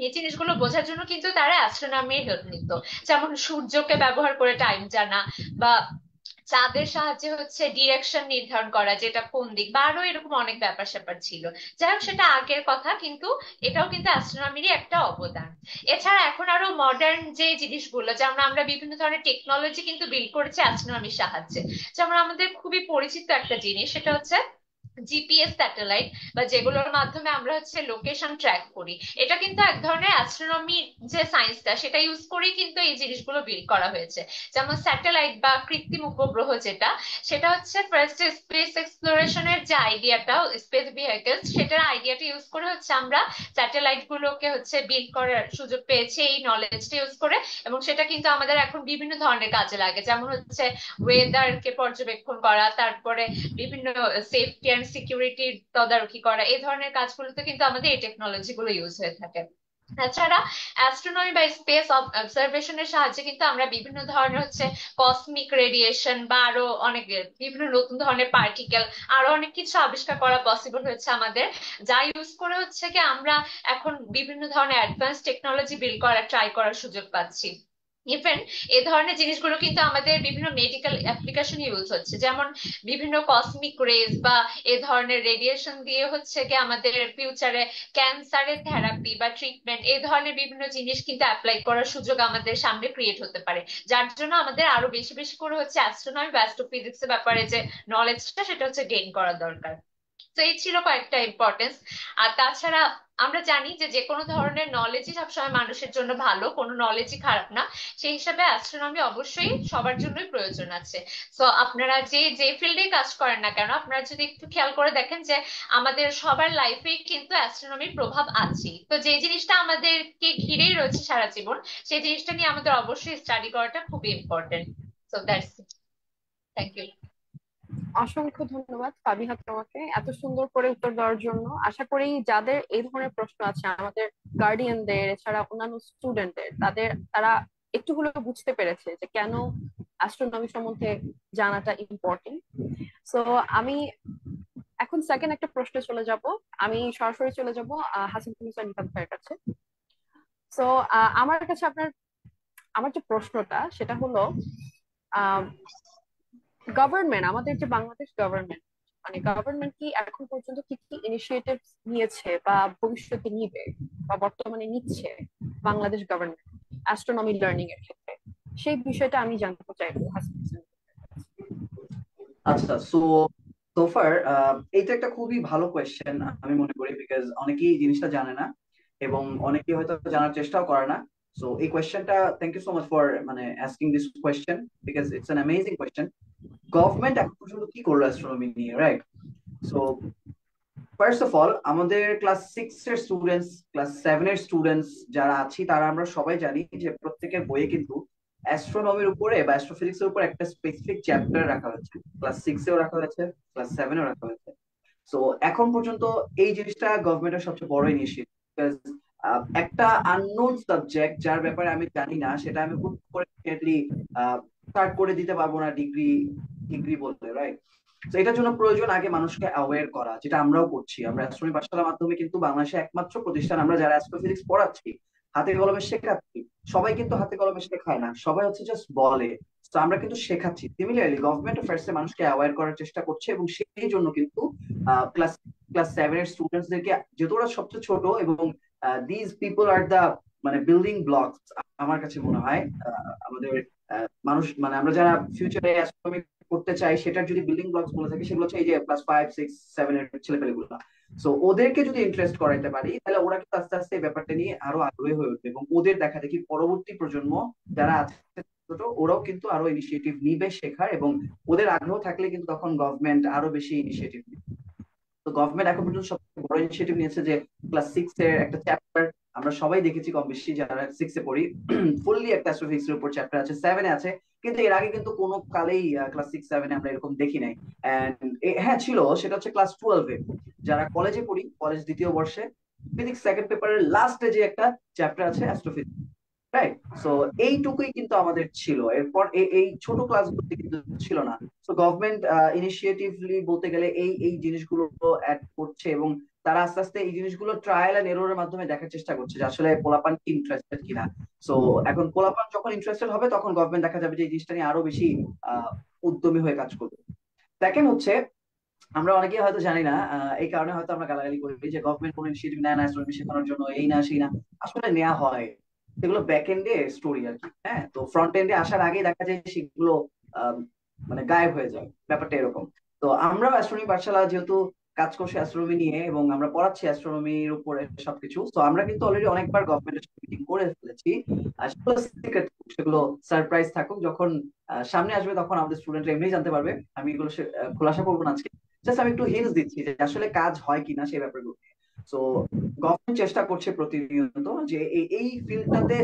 এই জিনিসগুলো বোঝার জন্য কিন্তু তারা অ্যাস্ট্রোনমির হেল্প নিত। যেমন সূর্যকে ব্যবহার করে টাইম জানা, বা চাঁদের সাহায্যে হচ্ছে ডিরেকশন নির্ধারণ করা, যেটা কোন দিক, বা আরো এরকম অনেক ব্যাপার স্যাপার ছিল। যাই হোক, সেটা আগের কথা, কিন্তু এটাও কিন্তু অ্যাস্ট্রোনমিরই একটা অবদান। এছাড়া এখন আরো মডার্ন যে জিনিসগুলো, যেমন আমরা বিভিন্ন ধরনের টেকনোলজি কিন্তু বিল্ড করেছি অ্যাস্ট্রোনমির সাহায্যে। যেমন আমাদের খুবই পরিচিত একটা জিনিস, সেটা হচ্ছে জিপিএস স্যাটেলাইট, বা যেগুলোর মাধ্যমে আমরা হচ্ছে লোকেশন ট্র্যাক করি। এটা কিন্তু এক ধরনের অ্যাস্ট্রোনমি যে সায়েন্সটা, সেটা ইউজ করেই কিন্তু এই জিনিসগুলো বিল্ড করা হয়েছে। যেমন স্যাটেলাইট বা কৃত্রিম উপগ্রহ যেটা, সেটা হচ্ছে ফার্স্ট স্পেস এক্সপ্লোরেশনের যে আইডিয়াটা, স্পেস ভেহিকলস, সেটার আইডিয়াটা ইউজ করে হচ্ছে আমরা স্যাটেলাইট গুলোকে হচ্ছে বিল্ড করার সুযোগ পেয়েছি এই নলেজটা ইউজ করে। এবং সেটা কিন্তু আমাদের এখন বিভিন্ন ধরনের কাজে লাগে, যেমন হচ্ছে ওয়েদার কে পর্যবেক্ষণ করা, তারপরে বিভিন্ন সেফটি অ্যান্ড সিকিউরিটির তদারকি করা, এই ধরনের কাজগুলোতে কিন্তু আমাদের এই টেকনোলজি গুলো ইউজ হয়ে থাকে। তাছাড়া অ্যাস্ট্রোনমি বা স্পেস অবজারভেশনের সাহায্যে কিন্তু আমরা বিভিন্ন ধরনের হচ্ছে কসমিক রেডিয়েশন, বা আরো অনেক বিভিন্ন নতুন ধরনের পার্টিকেল, আরো অনেক কিছু আবিষ্কার করা পসিবল হয়েছে আমাদের, যা ইউজ করে হচ্ছে কি আমরা এখন বিভিন্ন ধরনের অ্যাডভান্স টেকনোলজি বিল্ড করার ট্রাই করার সুযোগ পাচ্ছি। ইভেন এ ধরনের জিনিসগুলো কিন্তু আমাদের বিভিন্ন মেডিকেল অ্যাপ্লিকেশন ইউজ হচ্ছে। যেমন বিভিন্ন কসমিক রেজ বা এ ধরনের রেডিয়েশন দিয়ে হচ্ছে কি আমাদের ফিউচারে ক্যান্সারের থেরাপি বা ট্রিটমেন্ট, এই ধরনের বিভিন্ন জিনিস কিন্তু অ্যাপ্লাই করার সুযোগ আমাদের সামনে ক্রিয়েট হতে পারে। যার জন্য আমাদের আরো বেশি বেশি করে হচ্ছে অ্যাস্ট্রোনমি বা অ্যাস্ট্রোফিজিক্স এর ব্যাপারে যে নলেজটা, সেটা হচ্ছে গেইন করা দরকার। তো এই ছিল কয়েকটা ইম্পর্টেন্স। আর তাছাড়া আমরা জানি যে যে কোনো ধরনের নলেজই সবসময় মানুষের জন্য ভালো, কোনো নলেজই খারাপ না। সেই হিসাবে অ্যাস্ট্রোনমি অবশ্যই সবার জন্যই প্রয়োজন আছে। তো আপনারা যে যে ফিল্ডে কাজ করেন না কেন, আপনারা যদি একটু খেয়াল করে দেখেন যে আমাদের সবার লাইফে কিন্তু অ্যাস্ট্রোনমির প্রভাব আছে। তো যে জিনিসটা আমাদেরকে ঘিরেই রয়েছে সারা জীবন, সেই জিনিসটা নিয়ে আমাদের অবশ্যই স্টাডি করাটা খুবই important. So that's it. Thank you. অসংখ্য ধন্যবাদ ফাবিহা তোমাকে এত সুন্দর করে উত্তর দেওয়ার জন্য। আশা করি যাদের এই ধরনের প্রশ্ন আছে, আমাদের গার্ডিয়ানদের, এছাড়া অন্যান্য স্টুডেন্টদের, তারা একটু হলেও বুঝতে পেরেছে যে কেন অ্যাস্ট্রোনমি সম্বন্ধে জানাটা ইম্পর্টেন্ট। সো আমি এখন সেকেন্ড একটা প্রশ্নে চলে যাব। আমি সরাসরি চলে যাব হাসান তুনিসা নিকাত ভাইয়ের কাছে। সো আমার কাছে আমার যে প্রশ্নটা সেটা হলো, গভর্নমেন্ট, আমাদের যে বাংলাদেশ গভর্নমেন্ট, মানে গভর্নমেন্ট কি এখন পর্যন্ত কি কি ইনিশিয়েটিভ নিয়েছে বা ভবিষ্যতে নিবে বা বর্তমানে নিচ্ছে বাংলাদেশ গভর্নমেন্ট অ্যাস্ট্রোনমি লার্নিং এর ক্ষেত্রে, সেই বিষয়টা আমি জানতে চাইবো হাসান হোসেন। আচ্ছা, সোফার এইটা একটা খুবই ভালো কোয়েশ্চেন আমি মনে করি, বিকজ অনেকেই জিনিসটা জানে না এবং অনেকেই হয়তো জানার চেষ্টাও করে না। সো এই কোয়েশ্চেনটা, thank you so much for মানে asking this question, because it's an amazing question. Government এখন পর্যন্ত কি করলো অ্যাস্ট্রোনমি নিয়ে, right? So first of all, আমাদের ক্লাস 6 এর স্টুডেন্টস, ক্লাস 7 এর স্টুডেন্টস যারা আছি, তারা আমরা সবাই জানি যে প্রত্যেকের বইয়ে কিন্তু অ্যাস্ট্রোনমির উপরে বা অ্যাস্ট্রোফিজিক্স এর উপর একটা স্পেসিফিক চ্যাপ্টার রাখা হয়েছে, ক্লাস 6-এও রাখা হয়েছে, ক্লাস 7-এও রাখা হয়েছে। তো এখন পর্যন্ত এই জিনিসটা গভর্নমেন্টের সবচেয়ে বড় ইনিশিয়েটিভ। একটা আননোন সাবজেক্ট যার ব্যাপারে আমি জানি না, সেটা আমি হুট করে স্টার্ট করে দিতে পারবো না ডিগ্রি ডিগ্রি বলতে, রাইট? তো এটার জন্য প্রয়োজন আগে মানুষকে অ্যাওয়্যার করা, যেটা আমরাও করছি। আমরা অ্যাস্ট্রোনমি পাঠশালার মাধ্যমে কিন্তু বাংলাদেশে একমাত্র প্রতিষ্ঠান আমরা যারা অ্যাস্ট্রোফিজিক্স পড়াচ্ছি, হাতে কলমে শেখাচ্ছি। সবাই কিন্তু হাতে কলমে শেখায় না, সবাই হচ্ছে জাস্ট বলে। তো আমরা কিন্তু শেখাচ্ছি। সিমিলারলি গভর্নমেন্ট অ্যাফেয়ার্স এ মানুষকে অ্যাওয়্যার করার চেষ্টা করছে, এবং সেই জন্য কিন্তু ক্লাস ক্লাস 7 এর স্টুডেন্টসদেরকে, যেহেতু ওরা সবচেয়ে ছোট, এবং দিজ পিপল আর দা মানে বিল্ডিং ব্লকস, আমার কাছে মনে হয় আমাদের মানুষ মানে আমরা যারা ফিউচারে অ্যাস্ট্রোনমি করতে চাই, সেটার যদি বিল্ডিং ব্লকস বলে থাকি, সেগুলো হচ্ছে এই যে ক্লাস 5, 6, 7 এর ছেলেপেলেগুলো। সো ওদেরকে যদি ইন্টারেস্ট করাইতে পারি, তাহলে ওরা কিন্তু আস্তে আস্তে এই ব্যাপারটা নিয়ে আরো আগ্রহী হয়ে উঠবে, এবং ওদের দেখা দেখি পরবর্তী প্রজন্ম যারা আছে ছোট, ওরাও কিন্তু আরো ইনিশিয়েটিভ নিবে শেখার, এবং ওদের আগ্রহ থাকলে কিন্তু তখন গভর্নমেন্ট আরো বেশি ইনিশিয়েটিভ নিবে। তো গভর্নমেন্ট এখন পর্যন্ত সবচেয়ে বড় ইনিশিয়েটিভ নিয়েছে যে ক্লাস 6 এর একটা চ্যাপ্টার, আমরা সবাই দেখেছি কম বেশি যারা 6-এ পড়ি, ফুললি একটা অ্যাস্ট্রোফিজিক্স এর উপর চ্যাপ্টার আছে, 7-এ আছে। কিন্তু এর আগে কিন্তু কোনো কালেই ক্লাস 6, 7-এ আমরা এরকম দেখি নাই। হ্যাঁ ছিল, সেটা হচ্ছে ক্লাস 12-এ যারা কলেজে পড়ি, কলেজ দ্বিতীয় বর্ষে ফিজিক্স সেকেন্ড পেপারের লাস্টে যে একটা চ্যাপ্টার আছে অ্যাস্ট্রোফিজিক্স, রাইট? সো এইটুকুই কিন্তু আমাদের ছিল, এরপর এই ছোট ক্লাসগুলোতে কিন্তু ছিল না। তো গভর্নমেন্ট ইনিশিয়েটিভলি বলতে গেলে এই এই জিনিসগুলো অ্যাড করছে, এবং তারা আস্তে আস্তে এই জিনিসগুলো ট্রায়াল এন্ড এররের মাধ্যমে দেখার চেষ্টা করছে যে আসলে পোলাপান কি ইন্টারেস্টেড কিনা। সো এখন পোলাপান যখন ইন্টারেস্টেড হবে, তখন গভর্নমেন্ট দেখা যাবে যে এই জিনিসটা নিয়ে আরো বেশি আহ উদ্যমী হয়ে কাজ করবে। সেকেন্ড হচ্ছে, আমরা অনেকেই হয়তো জানি না, এই কারণে হয়তো আমরা গালাগালি করি যে গভর্নমেন্ট কোনো ইনিশিয়েটিভ নেয় না অ্যাস্ট্রোনমি শেখানোর জন্য, এই না সেই না। আসলে নেওয়া হয়, সেগুলো ব্যাক এন্ডে স্টোরি আর কি। হ্যাঁ, তো ফ্রন্ট এন্ডে আসার আগেই দেখা যায় সেগুলো আম, মানে গায়েব হয়ে যায়, ব্যাপারটা এরকম। তো আমরা অ্যাস্ট্রোনমি পাঠশালা যেহেতু কাজ করছি অ্যাস্ট্রোনমি নিয়ে, এবং আমরা পড়াচ্ছি অ্যাস্ট্রোনমির উপরে সবকিছু, তো আমরা কিন্তু অলরেডি অনেকবার গভর্নমেন্টের সাথে মিটিং করে ফেলেছি। আর সেগুলো সিক্রেট, সেগুলো সারপ্রাইজ থাকুক, যখন সামনে আসবে তখন আমাদের স্টুডেন্টরা এমনি জানতে পারবে। আমি এগুলো খোলাসা করবো না আজকে, জাস্ট আমি একটু হিন্টস দিচ্ছি যে আসলে কাজ হয় কিনা সেই ব্যাপারগুলো। তো গভর্নমেন্ট চেষ্টা করছে প্রতিনিয়ত যে এই ফিল্ডটাতে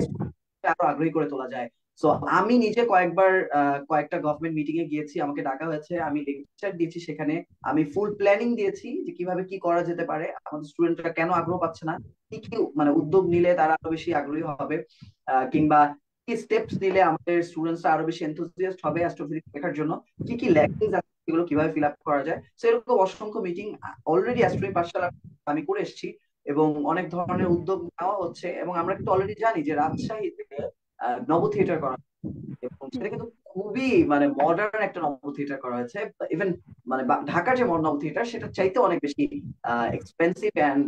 আরো আগ্রহী করে তোলা যায়। তো আমি নিজে কয়েকবার কয়েকটা গভর্নমেন্ট মিটিং এ গিয়েছি, আমাকে ডাকা হয়েছে, আমি লেকচার দিয়েছি সেখানে। আমি ফুল প্ল্যানিং দিয়েছি যে কিভাবে কি করা যেতে পারে, আমাদের স্টুডেন্টরা কেন আগ্রহ পাচ্ছে না, কি কি মানে উদ্যোগ নিলে তারা আরো বেশি আগ্রহী হবে, কিংবা কি স্টেপস নিলে আমাদের স্টুডেন্টস আরো বেশি এনথুজিয়াস্ট হবে অ্যাস্ট্রোফিজিক্স শেখার জন্য, কি কি ল্যাকিংস আছে এগুলো কিভাবে ফিল আপ করা যায়। তো এরকম অসংখ্য মিটিং অলরেডি অ্যাস্ট্রোনমি পাঠশালা আমি করে এসেছি, এবং অনেক ধরনের উদ্যোগ নেওয়া হচ্ছে। এবং আমরা কিন্তু অলরেডি জানি যে রাজশাহীতে নব থিয়েটার করা, এবং সেটা কিন্তু খুবই মানে মডার্ন একটা নব থিয়েটার করা হয়েছে। ইভেন মানে ঢাকার যে নব থিয়েটার, সেটা চাইতে অনেক বেশি এক্সপেন্সিভ অ্যান্ড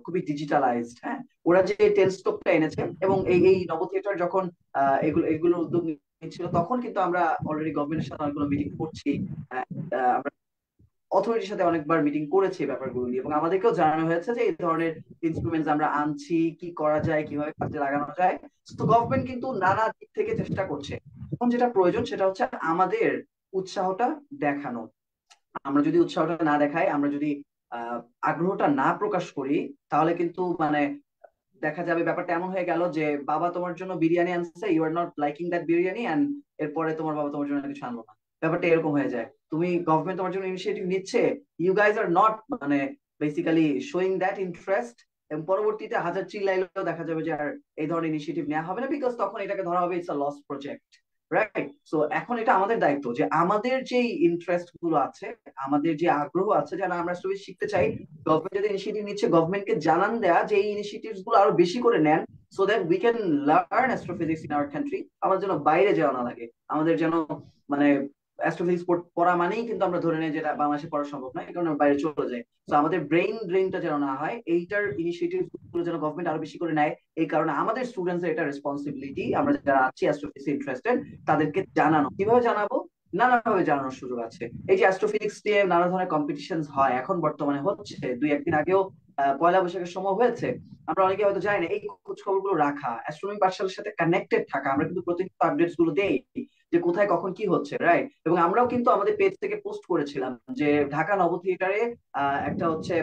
খুবই ডিজিটালাইজড। হ্যাঁ, ওরা যে টেলিস্কোপটা এনেছে, এবং এই এই নব থিয়েটার যখন এগুলো উদ্যোগ নিচ্ছিল, তখন কিন্তু আমরা অলরেডি গভর্নমেন্টের সাথে অনেকগুলো মিটিং করছি। আমরা অথরিটির সাথে অনেকবার মিটিং করেছি এই ব্যাপারগুলো নিয়ে, এবং আমাদেরকেও জানানো হয়েছে যে এই ধরনের ইনস্ট্রুমেন্টস আমরা আনছি, কি করা যায়, কিভাবে কাজে লাগানো যায়। তো গভর্নমেন্ট কিন্তু নানা দিক থেকে চেষ্টা করছে। এখন যেটা প্রয়োজন সেটা হচ্ছে আমাদের উৎসাহটা দেখানো। আমরা যদি উৎসাহটা না দেখাই, আমরা যদি আহ আগ্রহটা না প্রকাশ করি, তাহলে কিন্তু মানে দেখা যাবে ব্যাপারটা এমন হয়ে গেল যে বাবা তোমার জন্য বিরিয়ানি আনছে, you are not liking that biryani, and এরপরে তোমার বাবা তোমার জন্য কিছু আনলো না। ব্যাপারটা এরকম হয়ে যায়। তুমি গভর্নমেন্ট তোমার জন্য ইনিশিয়েটিভ নিচ্ছে, ইউ গাইজ আর নট মানে বেসিক্যালি শোয়িং দ্যাট ইন্টারেস্ট, এবং পরবর্তীতে হাজার চিল্লাইলেও দেখা যাবে যে আর এই ধরনের ইনিশিয়েটিভ নেওয়া হবে না, বিকজ তখন এটাকে ধরা হবে it's a loss project, right? So এখন এটা আমাদের দায়িত্ব যে আমাদের যে ইন্টারেস্ট গুলো আছে, আমাদের যে আগ্রহ আছে, যারা আমরা সবাই শিখতে চাই, গভর্নমেন্ট যদি ইনিশিয়েটিভ নিচ্ছে, গভর্নমেন্টকে জানান দেয়া যে এই ইনিশিয়েটিভস গুলো আরো বেশি করে নেন, so that we can learn astrophysics in our country. আমার যেন বাইরে যাওয়া না লাগে, আমাদের যেন মানে অ্যাস্ট্রোফিজিক্স পড়া মানেই কিন্তু আমরা ধরে নেই যেটা বাংলাদেশে পড়া সম্ভব নয়, এই কারণে আমরা বাইরে চলে যাই। তো আমাদের ব্রেইন ড্রেনটা যেন না হয়, এইটার ইনিশিয়েটিভ গুলো যেন গভর্নমেন্ট আরো বেশি করে নেয়। এই কারণে আমাদের স্টুডেন্টস এটা রেসপন্সিবিলিটি, আমরা যারা আছি অ্যাস্ট্রোফিজিক্স ইন্টারেস্টেড, তাদেরকে জানানো। কিভাবে জানাবো? নানাভাবে জানানোর সুযোগ আছে। এই যে অ্যাস্ট্রোফিজিক্স নিয়ে নানা ধরনের কম্পিটিশন হয়, এখন বর্তমানে হচ্ছে, দুই একদিন আগেও পয়লা বৈশাখের সময় হয়েছে। আমরা অনেকে হয়তো জানি না, এই খোঁজ খবর গুলো রাখা, অ্যাস্ট্রোনমি পাঠশালার সাথে কানেক্টেড থাকা, আমরা কিন্তু প্রতিনিয়ত আপডেটস গুলো দেই যে কোথায় কখন কি হচ্ছে, রাইট? এবং আমরাও কিন্তু আমাদের পেজ থেকে পোস্ট করেছিলাম যে ঢাকা নব থিয়েটারে একটা হচ্ছে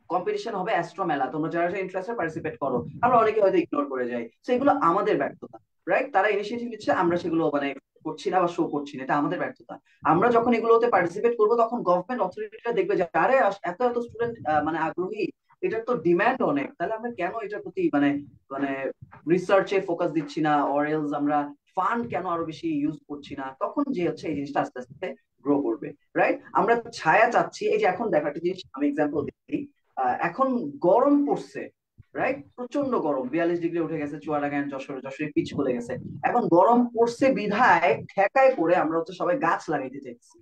কম্পিটিশন হবে অ্যাস্ট্রো মেলা, তোমরা যারা ইন্টারেস্টে পার্টিসিপেট করো। আমরা অনেকে হয়তো ইগনোর করে যাই, তো এগুলো আমাদের ব্যর্থতা, রাইট? তারা ইনিশিয়েটিভ নিচ্ছে, আমরা সেগুলো মানে করছি না বা শো করছি না, এটা আমাদের ব্যর্থতা। আমরা যখন এগুলোতে পার্টিসিপেট করবো তখন গভর্নমেন্ট অথরিটিরা দেখবে যে আরে এত এত স্টুডেন্ট মানে আগ্রহী, এটার তো ডিমান্ড অনেক, তাহলে আমরা কেন এটার প্রতি মানে মানে রিসার্চে ফোকাস দিচ্ছি না, অর এলস আমরা ফান্ড কেন আরো বেশি ইউজ করছি না, তখন যে হচ্ছে এই জিনিসটা আস্তে আস্তে গ্রো করবে। রাইট? আমরা ছায়া চাচ্ছি, এই যে এখন দেখো একটা জিনিস আমি এক্সাম্পল দিই, এখন গরম পড়ছে, রাইট? প্রচন্ড গরম, 42 ডিগ্রি উঠে গেছে চুয়াডাঙ্গা যশোরে, যশোরে পিচ খুলে গেছে। এখন গরম পড়ছে বিধায় ঠেকায় পড়ে আমরা হচ্ছে সবাই গাছ লাগাইতে চাইছি,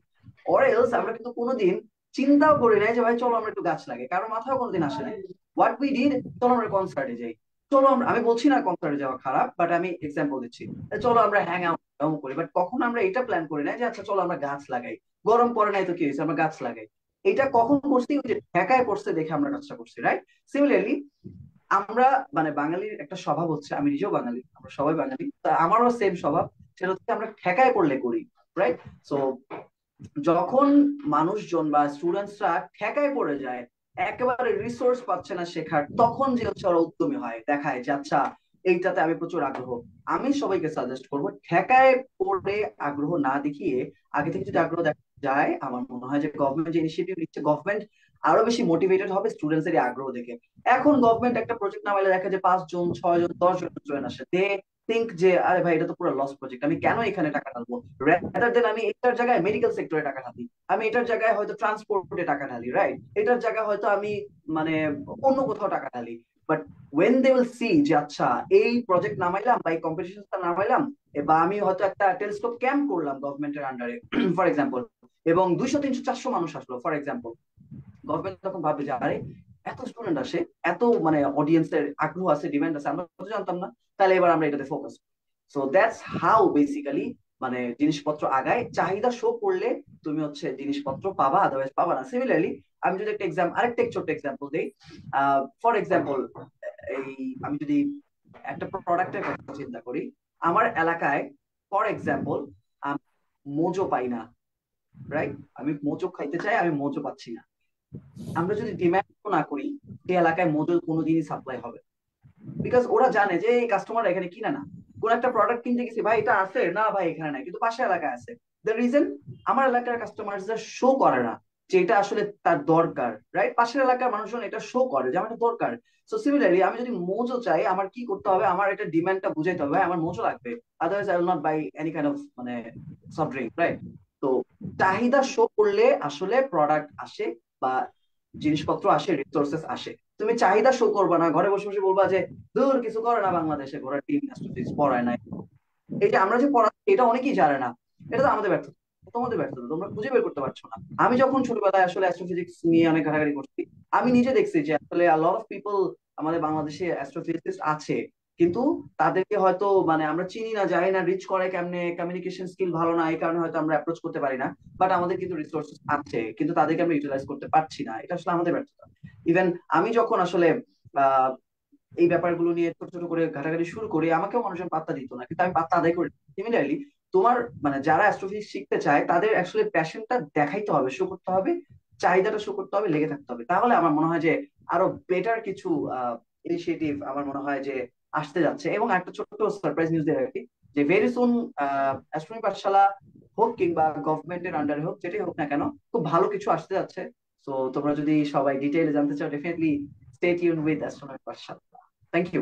অর এলস আমরা কিন্তু কোনোদিন চিন্তাও করি নাই যে ভাই চলো আমরা একটু গাছ লাগাই, কারোর মাথাও কোনোদিন আসে নাই। হোয়াট উই ডিড, চলো আমরা কনসার্টে যাই, চলো আমরা, আমি বলছি না কনসার্টে যাওয়া খারাপ, বাট আমি এক্সাম্পল দিচ্ছি, চলো আমরা হ্যাং আউট করি, বাট কখন আমরা এটা প্ল্যান করি না যে আচ্ছা চলো আমরা গাছ লাগাই, গরম পড়ে নাই তো কি হয়েছে, আমরা গাছ লাগাই। এটা কখন করছি, ওই যে ঢাকায় পড়ছে দেখে আমরা কাজটা করছি। রাইট? সিমিলারলি আমরা মানে বাঙালির একটা স্বভাব হচ্ছে, আমি নিজেও বাঙালি, আমরা সবাই বাঙালি, তা আমারও সেম স্বভাব, সেটা হচ্ছে আমরা ঠেকায় পড়লে করি। রাইট? সো যখন মানুষজন বা স্টুডেন্টসরা ঠেকায় পড়ে যায়, একেবারে রিসোর্স পাচ্ছে না শেখার, তখন যে হচ্ছে ওরা উদ্যমী হয়, দেখায় যে আচ্ছা এইটাতে আমি প্রচুর আগ্রহ। আমি সবাইকে সাজেস্ট করবো ঠেকায় পড়ে আগ্রহ না দেখিয়ে আগে থেকে যদি আগ্রহ দেখা যায়, আমার মনে হয় যে গভর্নমেন্ট যে ইনিশিয়েটিভ নিচ্ছে, গভর্নমেন্ট আরো বেশি মোটিভেটেড হবে স্টুডেন্টস এর আগ্রহ দেখে। এখন গভর্নমেন্ট একটা প্রজেক্ট নামাইলে দেখা যায় 5 জন 6 জন 10 জন জয়েন আসে, দে থিঙ্ক যে আরে ভাই এটা তো পুরো লস প্রজেক্ট, আমি কেন এখানে টাকা ঢালবো, রাদার দেন আমি এটার জায়গায় মেডিকেল সেক্টরে টাকা ঢালি, আমি এটার জায়গায় হয়তো ট্রান্সপোর্টে টাকা ঢালি, রাইট, এটার জায়গায় হয়তো আমি মানে অন্য কোথাও টাকা ঢালি। But when they will see যে আচ্ছা এই প্রজেক্ট নামাইলাম বা এই কম্পিটিশনটা নামাইলাম, বা আমি হয়তো একটা টেলিস্কোপ ক্যাম্প করলাম গভর্নমেন্টের আন্ডারে ফর এক্সাম্পল, এবং 200 300 400 মানুষ আসলো ফর এক্সাম্পল, গভর্নমেন্ট তখন ভাববে যে আরে এত স্টুডেন্ট আসে, এত মানে অডিয়েন্সের আগ্রহ আছে, ডিমান্ড আছে, আমরা তো জানতাম না, তাহলে এবার আমরা এটাতে focus. So that's how basically মানে জিনিসপত্র আগায়, চাহিদা শো করলে তুমি হচ্ছে জিনিসপত্র পাবা, আদারওয়াইজ পাবা না। সিমিলারলি আমি যদি একটা আরেকটা ছোট্ট এক্সাম্পল দিই, ফর এক্সাম্পল এই আমি যদি একটা প্রোডাক্টের কথা চিন্তা করি, আমার এলাকায় ফর এক্সাম্পল মোজো পাই না, রাইট? আমি মোজো খাইতে চাই, আমি মোজো পাচ্ছি না। আমরা যদি ডিমান্ড না করি, সেই এলাকায় মজুদ কোনোদিনই সাপ্লাই হবে, বিকজ ওরা জানে যে এই কাস্টমার এখানে কিনে না। কোন একটা প্রোডাক্ট কিনতে গেছি, ভাই এটা আছে না, ভাই এখানে নাই, কিন্তু পাশের এলাকায় আছে। দ্য রিজন, আমার এলাকার কাস্টমার শো করে না যে এটা আসলে তার দরকার, রাইট? পাশের এলাকার মানুষজন এটা শো করে যে আমার এটা দরকার। সো সিমিলারলি আমি যদি মোজো চাই, আমার কি করতে হবে, আমার এটা ডিমান্ডটা বুঝাইতে হবে, আমার মোজো লাগবে, otherwise I will not buy any kind of মানে সফট ড্রিঙ্ক, রাইট? তো চাহিদা শো করলে আসলে প্রোডাক্ট আসে বা জিনিসপত্র আসে, রিসোর্সেস আসে। তুমি চাহিদা শো করবা না, ঘরে বসে বসে বলবা যে দূর কিছু করে না বাংলাদেশে, ঘোরার টিম অ্যাস্ট্রোফিজিক্স পড়ায় নাই, এই যে আমরা যে পড়াচ্ছি এটা অনেকেই জানে না, এটা তো আমাদের ব্যর্থতা, তোমাদের ব্যর্থতা, তোমরা খুঁজে বের করতে পারছো না। আমি যখন ছোটবেলায় আসলে অ্যাস্ট্রোফিজিক্স নিয়ে অনেক ঘাটাঘাটি করছি, আমি নিজে দেখছি যে আসলে লট অফ পিপল আমাদের বাংলাদেশে অ্যাস্ট্রোফিজিক্স আছে, কিন্তু তাদেরকে হয়তো মানে আমরা চিনি না, জানি না রিচ করে কেমনে, কমিউনিকেশন স্কিল ভালো না, এই কারণে হয়তো আমরা অ্যাপ্রোচ করতে পারি না। বাট আমাদের কিন্তু রিসোর্স আছে, কিন্তু তাদেরকে আমরা ইউটিলাইজ করতে পারছি না, এটা আসলে আমাদের ব্যর্থতা। ইভেন আমি যখন আসলে আহ এই ব্যাপারগুলো নিয়ে ছোট ছোট করে ঘাটাঘাটি শুরু করি, আমাকেও মানুষজন পাত্তা দিত না, কিন্তু আমি পাত্তা আদায় করি। সিমিলারলি তোমার মানে যারা অ্যাস্ট্রোফিজিক্স শিখতে চায় তাদের আসলে প্যাশনটা দেখাইতে হবে, শো করতে হবে, চাহিদাটা শো করতে হবে, লেগে থাকতে হবে, তাহলে আমার মনে হয় যে আরো বেটার কিছু ইনিশিয়েটিভ আমার মনে হয় যে আসতে যাচ্ছে। এবং একটা ছোট্ট সারপ্রাইজ নিউজ দিয়ে রাখি যে ভেরি সুন অ্যাস্ট্রোনমি পাঠশালা হোক কিংবা গভর্নমেন্টের আন্ডারে হোক, যেটাই হোক না কেন, খুব ভালো কিছু আসতে যাচ্ছে। তো তোমরা যদি সবাই ডিটেইলে জানতে চাও, definitely stay tune with astronomy Pathshala. Thank you.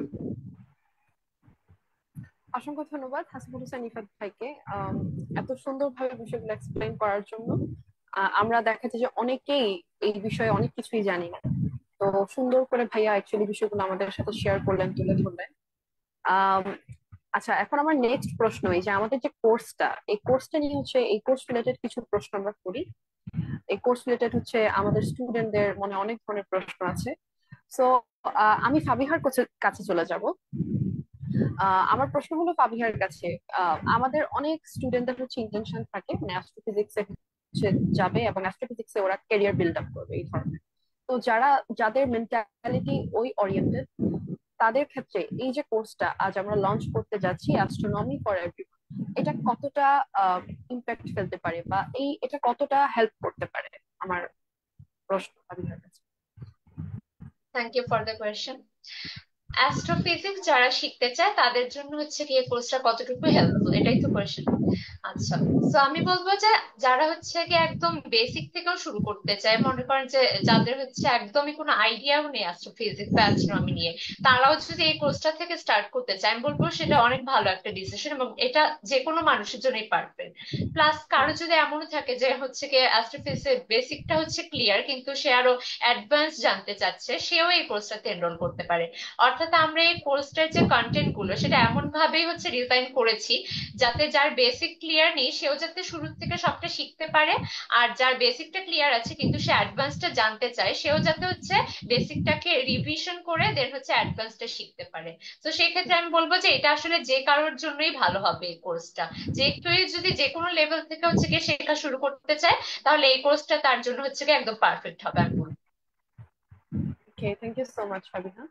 অসংখ্য ধন্যবাদ হাসিবুল হোসেন ইফাত ভাইকে এত সুন্দরভাবে বিষয়গুলো এক্সপ্লেইন করার জন্য। আমরা দেখা যায় যে অনেকেই এই বিষয়ে অনেক কিছুই জানি না, তো সুন্দর করে ভাইয়া অ্যাকচুয়ালি বিষয়গুলো আমাদের সাথে শেয়ার করলেন, তুলে ধরলেন। আম, আচ্ছা, এখন আমার নেক্সট প্রশ্ন, এই যে আমাদের যে কোর্সটা, এই কোর্সটা নিয়ে হচ্ছে, এই কোর্স রিলেটেড কিছু প্রশ্ন আমরা করি। এই কোর্স রিলেটেড হচ্ছে আমাদের স্টুডেন্টদের মনে অনেক ধরনের প্রশ্ন আছে। সো আমি ফাবিহার কাছে চলে যাব। আমার প্রশ্ন হলো ফাবিহার কাছে, আমাদের অনেক স্টুডেন্টদের হচ্ছে ইন্টেনশন থাকে মানে অ্যাস্ট্রোফিজিক্সে হচ্ছে যাবে এবং অ্যাস্ট্রোফিজিক্সে ওরা ক্যারিয়ার বিল্ড আপ করবে এই ধরনের। তো যাদের মেন্টালিটি ওই ওরিয়েন্টেড, তাদের ক্ষেত্রে এই যে কোর্সটা আজ আমরা লঞ্চ করতে যাচ্ছি, অ্যাস্ট্রোনমি ফর এভরিওয়ান, এটা কতটা ইম্প্যাক্ট ফেলতে পারে বা এটা কতটা হেল্প করতে পারে? আমার প্রশ্ন ফাবিহার কাছে। Thank you for the question. Astrophysics যারা শিখতে চায় তাদের জন্য হচ্ছে কি এই কোর্সটা কতটুকু হেল্পফুল, এটাই তো কোয়েশ্চেন। আচ্ছা, তো আমি বলবো যে যারা হচ্ছে কি একদম বেসিক থেকেও শুরু করতে চায়, মনে করেন যে যাদের হচ্ছে একদমই কোনো আইডিয়াও নেই অ্যাস্ট্রোফিজিক্স বা অ্যাস্ট্রোনমি নিয়ে, তারাও যদি এই কোর্সটা থেকে স্টার্ট করতে চায়, আমি বলবো সেটা অনেক ভালো একটা ডিসিশন এবং এটা যে কোনো মানুষের জন্যই পারফেক্ট। প্লাস কারো যদি এমনও থাকে যে হচ্ছে কি অ্যাস্ট্রোফিজিক্সের বেসিকটা হচ্ছে ক্লিয়ার কিন্তু সে আরো অ্যাডভান্স জানতে চাচ্ছে, সেও এই কোর্সটাতে এনরোল করতে পারে। অর্থাৎ আমরা এই কোর্সটার যে কন্টেন্ট গুলো সেটা এমন ভাবেই হচ্ছে ডিজাইন করেছি যাতে যার বেসিক ক্লিয়ার নেই সেও যাতে শুরু থেকে সবটা শিখতে পারে, আর যার বেসিকটা ক্লিয়ার আছে কিন্তু সে অ্যাডভান্সটা জানতে চায় সেও যাতে হচ্ছে বেসিকটাকে রিভিশন করে দেন হচ্ছে অ্যাডভান্সটা শিখতে পারে। তো সেই ক্ষেত্রে আমি বলবো যে এটা আসলে যে কারোর জন্যই ভালো হবে এই কোর্সটা। যে কেউ যদি যে কোনো লেভেল থেকে হচ্ছে গিয়ে শেখা শুরু করতে চায় তাহলে এই কোর্সটা তার জন্য হচ্ছে গিয়ে একদম পারফেক্ট হবে আমি বলবো। Okay, thank you so much Fabiha.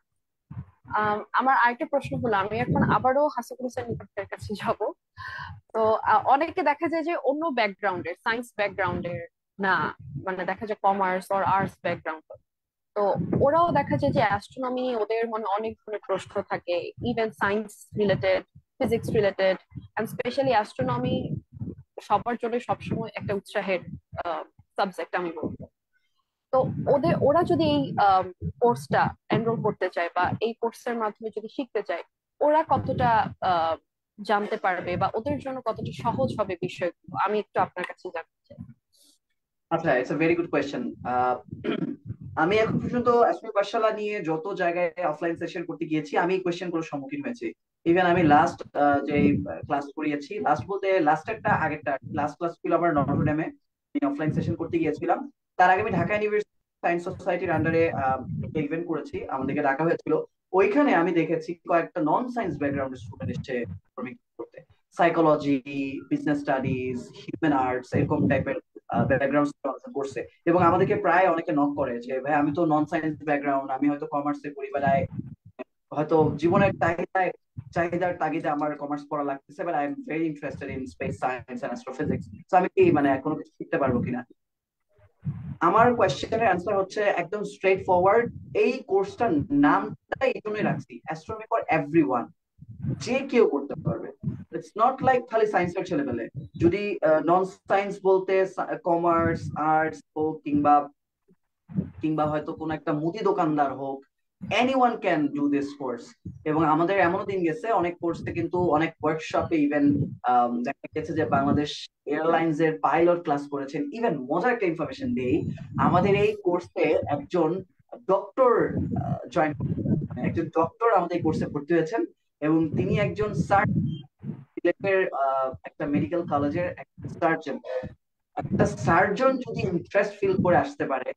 আমার আরেকটা প্রশ্ন হলো, আমি এখন আবারও হাসিকুল হোসেন নিপাতের কাছে যাব। তো অনেকে দেখা যায় যে অন্য ব্যাকগ্রাউন্ডের, সায়েন্স ব্যাকগ্রাউন্ডের না, মানে দেখা যায় কমার্স অর আর্টস ব্যাকগ্রাউন্ড, তো ওরাও দেখা যায় যে অ্যাস্ট্রোনমি ওদের মনে অনেক ধরনের প্রশ্ন থাকে, even science related, physics related, and specially astronomy সবার জন্য সবসময় একটা উৎসাহের সাবজেক্ট আমি বলবো। তো ওরা যদি এই কোর্সটা এনরোল করতে চায় বা এই কোর্সের মাধ্যমে যদি শিখতে চায়, ওরা কতটা আহ, জানতে পারবে বা ওদের জন্য কতটা সহজ হবে বিষয়গুলো, আমি একটু আপনার কাছে জানতে চাই। আচ্ছা, it's a very good question. আমি এখন পর্যন্ত অ্যাস্ট্রো পাঠশালা নিয়ে যত জায়গায় অফলাইন সেশন করতে গিয়েছি আমি এই কোয়েশ্চেন গুলোর সম্মুখীন হয়েছি। ইভেন আমি লাস্ট যে ক্লাস করিয়েছি, লাস্ট বলতে লাস্ট একটা আগেরটা লাস্ট ক্লাস ছিল আমার নটরডেমে, আমি অফলাইন সেশন করতে গিয়েছিলাম। তার আগে আমি ঢাকা ইউনিভার্সিটি সায়েন্স সোসাইটির আন্ডারে একটা ইভেন্ট করেছি, আমাদেরকে ডাকা হয়েছিল। ওইখানে আমি দেখেছি কয়েকটা নন সায়েন্স ব্যাকগ্রাউন্ডের স্টুডেন্ট এসেছে করতে, psychology, business studies, human arts, এরকম টাইপের ব্যাকগ্রাউন্ড করছে। এবং আমাদেরকে প্রায় অনেকে নক করে যে ভাই আমি তো নন সায়েন্স ব্যাকগ্রাউন্ড, আমি হয়তো কমার্সে পড়ি, বেলায় হয়তো জীবনের চাহিদায় চাহিদার তাগিদে আমার কমার্স পড়া লাগতেছে, but I am very interested in space science and astrophysics. তো আমি কি মানে কোনো কিছু শিখতে পারবো কিনা? আমার কোয়েশ্চেনের অ্যান্সার হচ্ছে একদম স্ট্রেট ফরওয়ার্ড। এই কোর্সটার নামটা এই জন্যই রাখছি, অ্যাস্ট্রোনমি ফর এভরিওয়ান, যে কেউ করতে পারবে। ইটস নট লাইক খালি সায়েন্সের ছেলেপেলে। যদি নন সায়েন্স বলতে কমার্স, আর্টস হোক, কিংবা কিংবা হয়তো কোনো একটা মুদি দোকানদার হোক, anyone can do this course. এবং আমাদের এমনও দিন গেছে অনেক কোর্সে কিন্তু অনেক ওয়ার্কশপে ইভেন দেখা গেছে যে বাংলাদেশ এয়ারলাইন্স এর পাইলট ক্লাস করেছেন। ইভেন মজার একটা ইনফরমেশন দেই, আমাদের এই কোর্সে একজন ডক্টর জয়েন, মানে একজন ডক্টর আমাদের কোর্সে ভর্তি হয়েছেন, এবং তিনি একজন সিলেটের একটা মেডিকেল কলেজের একটা সার্জন। একটা সার্জন যদি ইন্টারেস্ট ফিল করে আসতে পারে,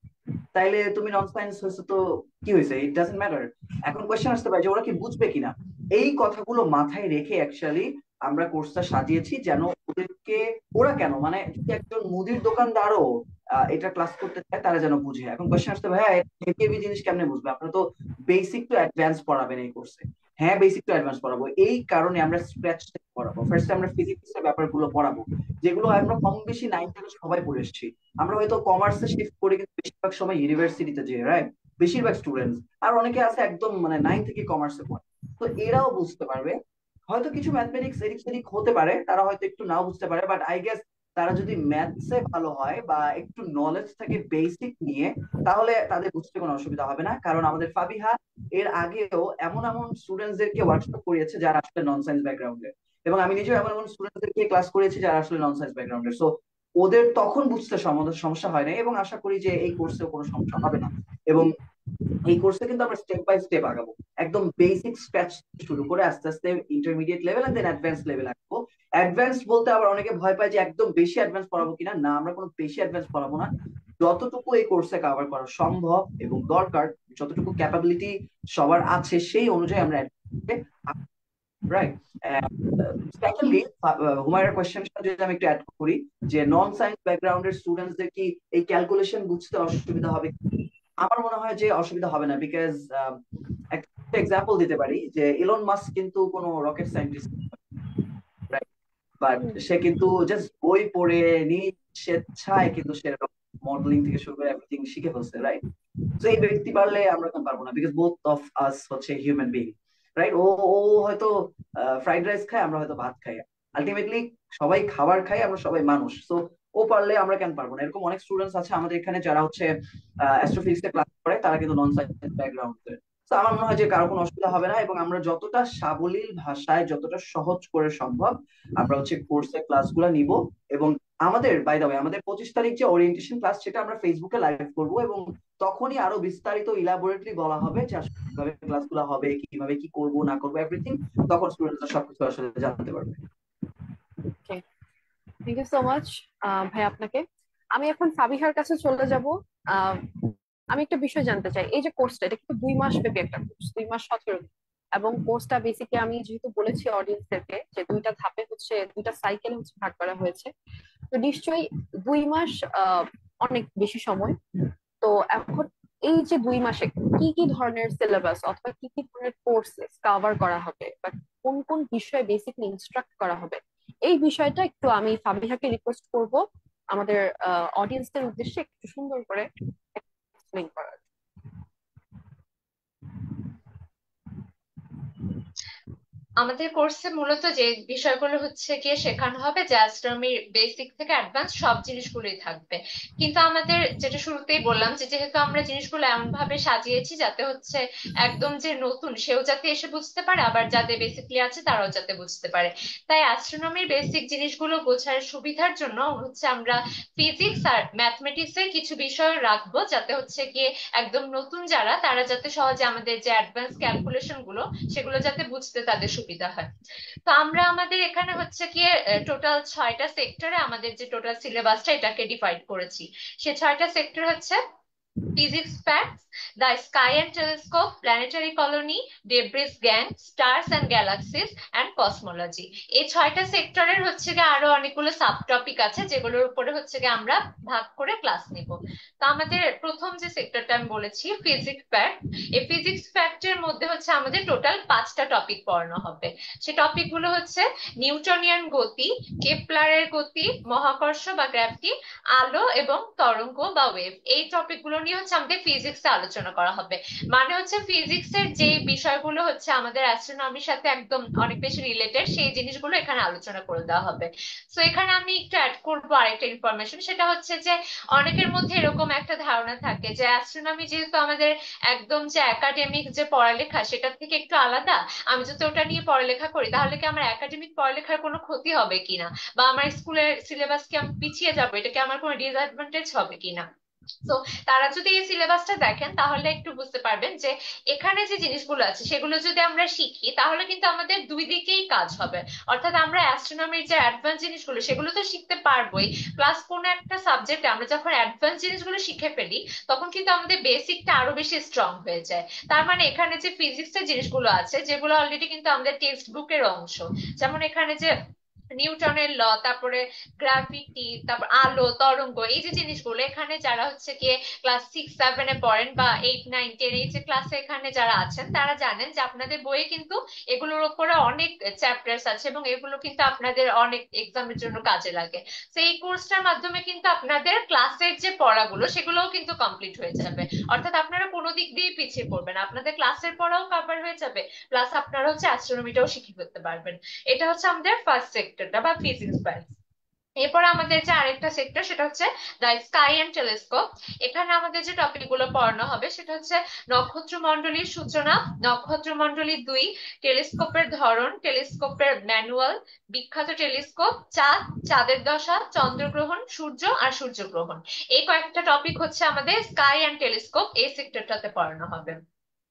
তাইলে তুমি নন সায়েন্স হয়েছে তো কি হয়েছে, ইট ডাজন্ট ম্যাটার। এখন কোয়েশ্চেন আসতে পারে যে ওরা কি বুঝবে কিনা। এই কথাগুলো মাথায় রেখে অ্যাকচুয়ালি আমরা কোর্সটা সাজিয়েছি, যেন ওদেরকে, ওরা কেন মানে যদি একজন মুদির দোকানদারও এটা ক্লাস করতে চায় তারা যেন বুঝে। এখন কোয়েশ্চেন আসতে ভাই হেভি হেভি জিনিস কেমনে বুঝবে, আপনারা তো বেসিক টু অ্যাডভান্স পড়াবেন এই কোর্সে। হ্যাঁ, বেসিক টু অ্যাডভান্স পড়াবো, এই কারণে আমরা স্ক্র্যাচ থেকে পড়াবো। ফার্স্টে আমরা ফিজিক্স এর ব্যাপারগুলো পড়াবো, যেগুলো আমরা কম বেশি 9 থেকে সবাই পড়ে এসেছি। আমরা হয়তো কমার্সে শিফট করে কিন্তু বেশিরভাগ সময় ইউনিভার্সিটিতে যে, রাইট, বেশিরভাগ স্টুডেন্টস। আর অনেকে আছে একদম মানে 9 থেকে কমার্সে পড়ে, তো এরাও বুঝতে পারবে। হয়তো কিছু ম্যাথমেটিক্স এদিক সেদিক হতে পারে, তারা হয়তো একটু নাও বুঝতে পারে, বাট আই গেস তারা যদি ম্যাথসে ভালো হয় বা একটু নলেজ থাকে বেসিক নিয়ে, তাহলে তাদের বুঝতে কোনো অসুবিধা হবে না। কারণ আমাদের ফাবিহা এর আগেও এমন এমন স্টুডেন্টসদেরকে ওয়ার্কশপ করিয়েছে যারা আসলে নন সায়েন্স ব্যাকগ্রাউন্ডের, এবং আমি নিজেও এমন এমন স্টুডেন্টদেরকে ক্লাস করেছি যারা আসলে নন সায়েন্স ব্যাকগ্রাউন্ডের। সো ওদের তখন বুঝতে সমস্যা হয় না, এবং আশা করি যে এই কোর্সেও কোনো সমস্যা হবে না। এবং এই কোর্সে কিন্তু আমরা স্টেপ বাই স্টেপ আগাবো, একদম বেসিক স্ক্র্যাচ শুরু করে আস্তে আস্তে intermediate level and then advance level আগাবো। অ্যাডভান্স বলতে আবার অনেকে ভয় পায় যে একদম বেশি অ্যাডভান্স পড়াবো কিনা, না, আমরা কোনো বেশি অ্যাডভান্স পড়াবো না। যতটুকু এই কোর্সে কভার করা সম্ভব এবং দরকার, যতটুকু ক্যাপাবিলিটি সবার আছে সেই অনুযায়ী আমরা রাইট। সেকেন্ডলি, হুমায়ুনের কোয়েশ্চেনটা যদি আমি একটু অ্যাড করি, যে নন সায়েন্স ব্যাকগ্রাউন্ডের স্টুডেন্টসদের কি এই ক্যালকুলেশন বুঝতে অসুবিধা হবে? আমার মনে হয় যে অসুবিধা হবে না, বিকজ একটা এক্সাম্পল দিতে পারি যে ইলন মাস্ক কিন্তু কোনো রকেট সায়েন্টিস্ট, বাট সে কিন্তু জাস্ট বই পড়ে নিজ স্বেচ্ছায় কিন্তু সে মডেলিং থেকে শুরু করে এভরিথিং শিখে ফেলছে, রাইট? তো এই ব্যক্তি পারলে আমরা কেন পারবো না? বিকজ বোথ অফ আস হচ্ছে হিউম্যান বিং, রাইট? ও ও হয়তো ফ্রাইড রাইস খায়, আমরা হয়তো ভাত খাই। আলটিমেটলি সবাই খাবার খাই, আমরা সবাই মানুষ। তো ও পারলে আমরা কেন পারবো না? এরকম অনেক স্টুডেন্টস আছে আমাদের এখানে যারা হচ্ছে অ্যাস্ট্রোফিজিক্সে ক্লাস করে, তারা কিন্তু নন সায়েন্স ব্যাকগ্রাউন্ড। তো আমার মনে হয় যে কারো কোনো অসুবিধা হবে না, এবং আমরা যতটা সাবলীল ভাষায়, যতটা সহজ করে সম্ভব আমরা হচ্ছে কোর্সে ক্লাসগুলো নিব। এবং আমাদের, বাই দ্য ওয়ে, আমাদের 25 তারিখ যে ওরিয়েন্টেশন ক্লাস, সেটা আমরা ফেসবুকে লাইভ করব, এবং তখনই আরো বিস্তারিত ইলাবোরেটলি বলা হবে যে আসলে কিভাবে ক্লাসগুলো হবে, কিভাবে কি করব না করবো, এভরিথিং। তখন স্টুডেন্টরা সবকিছু আসলে জানতে পারবে। ওকে, থ্যাংক ইউ সো মাচ ভাই আপনাকে। আমি এখন সাবিহার কাছে চলে যাব। আহ, আমি একটা বিষয় জানতে চাই, এই যে কোর্সটা, এটা কিন্তু 2 মাস ব্যাপী একটা কোর্স, 2 মাস 17 দিন। এবং কোর্সটা বেসিক্যালি আমি যেহেতু বলেছি অডিয়েন্সদেরকে যে 2টা ধাপে হচ্ছে, 2টা সাইকেলে হচ্ছে ভাগ করা হয়েছে, তো নিশ্চয়ই 2 মাস অনেক বেশি সময়। তো এখন এই যে 2 মাসে কি কি ধরনের সিলেবাস অথবা কি কি ধরনের কোর্সেস কভার করা হবে, বা কোন কোন বিষয়ে বেসিকলি ইনস্ট্রাক্ট করা হবে, এই বিষয়টা একটু আমি ফাবিহাকে রিকোয়েস্ট করব আমাদের অডিয়েন্সদের উদ্দেশ্যে একটু সুন্দর করে এক্সপ্লেইন করার। আমাদের কোর্সে মূলত যে বিষয়গুলো হচ্ছে গিয়ে শেখানো হবে, যে অ্যাস্ট্রোনমির বেসিক থেকে অ্যাডভান্স সব জিনিসগুলোই থাকবে। কিন্তু আমাদের যেটা শুরুতেই বললাম, যে যেহেতু আমরা জিনিসগুলো এমন ভাবে সাজিয়েছি যাতে হচ্ছে একদম যে নতুন সেও যাতে এসে বুঝতে পারে, আবার যাদের বেসিকলি আছে তারাও যাতে বুঝতে পারে। তাই অ্যাস্ট্রোনমির বেসিক জিনিসগুলো বোঝার সুবিধার জন্য হচ্ছে আমরা ফিজিক্স আর ম্যাথমেটিক্সের কিছু বিষয় রাখবো, যাতে হচ্ছে গিয়ে একদম নতুন যারা, তারা যাতে সহজে আমাদের যে অ্যাডভান্স ক্যালকুলেশন গুলো সেগুলো যাতে বুঝতে তাদের সুবিধা হয়। তো আমরা আমাদের এখানে হচ্ছে গিয়ে টোটাল 6টা সেক্টরে আমাদের যে টোটাল সিলেবাসটা এটাকে ডিভাইড করেছি। সে 6টা সেক্টর হচ্ছে: physics facts, the sky and telescope, planetary colony, debris gang, stars and galaxies, and cosmology। এই 6টা সেক্টরের হচ্ছে গিয়ে আরো অনেকগুলো সাব টপিক আছে, যেগুলোর উপরে হচ্ছে গিয়ে আমরা ভাগ করে ক্লাস নিব। তো আমাদের প্রথম যে সেক্টরটা আমি বলেছি ফিজিক্স ফ্যাক্ট, এই ফিজিক্স ফ্যাক্টের মধ্যে হচ্ছে আমাদের টোটাল 5টা টপিক পড়ানো হবে। সে টপিক গুলো হচ্ছে নিউটনিয়ান গতি, কেপলারের গতি, মহাকর্ষ বা গ্র্যাভিটি, আলো এবং তরঙ্গ বা ওয়েভ। এই টপিক গুলো নিয়ে হচ্ছে আমাদের ফিজিক্সে আলোচনা করা হবে। মানে হচ্ছে ফিজিক্সের যে বিষয়গুলো হচ্ছে আমাদের অ্যাস্ট্রোনমির সাথে একদম অনেক বেশি রিলেটেড, সেই জিনিসগুলো এখানে আলোচনা করে দেওয়া হবে। তো এখানে আমি একটু অ্যাড করবো আরেকটা ইনফরমেশন, সেটা হচ্ছে যে অনেকের মধ্যে এরকম একটা ধারণা থাকে যে অ্যাস্ট্রোনমি যেহেতু আমাদের একদম যে একাডেমিক যে পড়ালেখা সেটার থেকে একটু আলাদা, আমি যদি ওটা নিয়ে পড়ালেখা করি তাহলে কি আমার একাডেমিক পড়ালেখার কোনো ক্ষতি হবে কিনা, বা আমার স্কুলের সিলেবাস কি আমি পিছিয়ে যাবো, এটা কি আমার কোনো ডিসঅ্যাডভান্টেজ হবে কিনা। তো তারা যদি এই সিলেবাসটা দেখেন তাহলে একটু বুঝতে পারবেন যে এখানে যে জিনিসগুলো আছে সেগুলো যদি আমরা শিখি তাহলে কিন্তু আমাদের দুই দিকেই কাজ হবে। অর্থাৎ আমরা অ্যাস্ট্রোনমির যে অ্যাডভান্স জিনিসগুলো সেগুলো তো শিখতে পারবোই, প্লাস কোনো একটা সাবজেক্টে আমরা যখন অ্যাডভান্স জিনিসগুলো শিখে ফেলি তখন কিন্তু আমাদের বেসিকটা আরো বেশি স্ট্রং হয়ে যায়। তার মানে এখানে যে ফিজিক্সের জিনিসগুলো আছে যেগুলো অলরেডি কিন্তু আমাদের টেক্সট বুকের অংশ, যেমন এখানে যে নিউটনের ল, তারপরে গ্র্যাভিটি, তারপর আলো তরঙ্গ, এই যে জিনিসগুলো এখানে যারা হচ্ছে গিয়ে ক্লাস 6-7-এ পড়েন বা 8-9-10 এই যে ক্লাসে এখানে যারা আছেন তারা জানেন যে আপনাদের বইয়ে কিন্তু এগুলোর উপরে অনেক চ্যাপ্টার্স আছে, এবং এগুলো কিন্তু আপনাদের অনেক এক্সামের জন্য কাজে লাগে। তো এই কোর্সটার মাধ্যমে কিন্তু আপনাদের ক্লাসের যে পড়াগুলো সেগুলোও কিন্তু কমপ্লিট হয়ে যাবে। অর্থাৎ আপনারা কোনো দিক দিয়ে পিছিয়ে পড়বেন না, আপনাদের ক্লাসের পড়াও কভার হয়ে যাবে, প্লাস আপনারা হচ্ছে অ্যাস্ট্রোনমিটাও শিখে ফেলতে পারবেন। এটা হচ্ছে আমাদের ফার্স্ট সেক্টরটা বা ফিজিক্স ব্যাচ। এরপর আমাদের যে আরেকটা সেক্টর সেটা হচ্ছে দ্য স্কাই অ্যান্ড টেলিস্কোপ। এখানে আমাদের যে টপিক গুলো পড়ানো হবে সেটা হচ্ছে নক্ষত্রমণ্ডলীর সূচনা, নক্ষত্রমণ্ডলী 2, টেলিস্কোপের ধরন, টেলিস্কোপের ম্যানুয়াল, বিখ্যাত টেলিস্কোপ, চাঁদ, চাঁদের দশা, চন্দ্রগ্রহণ, সূর্য আর সূর্যগ্রহণ। এই কয়েকটা টপিক হচ্ছে আমাদের স্কাই অ্যান্ড টেলিস্কোপ এই সেক্টরটাতে পড়ানো হবে।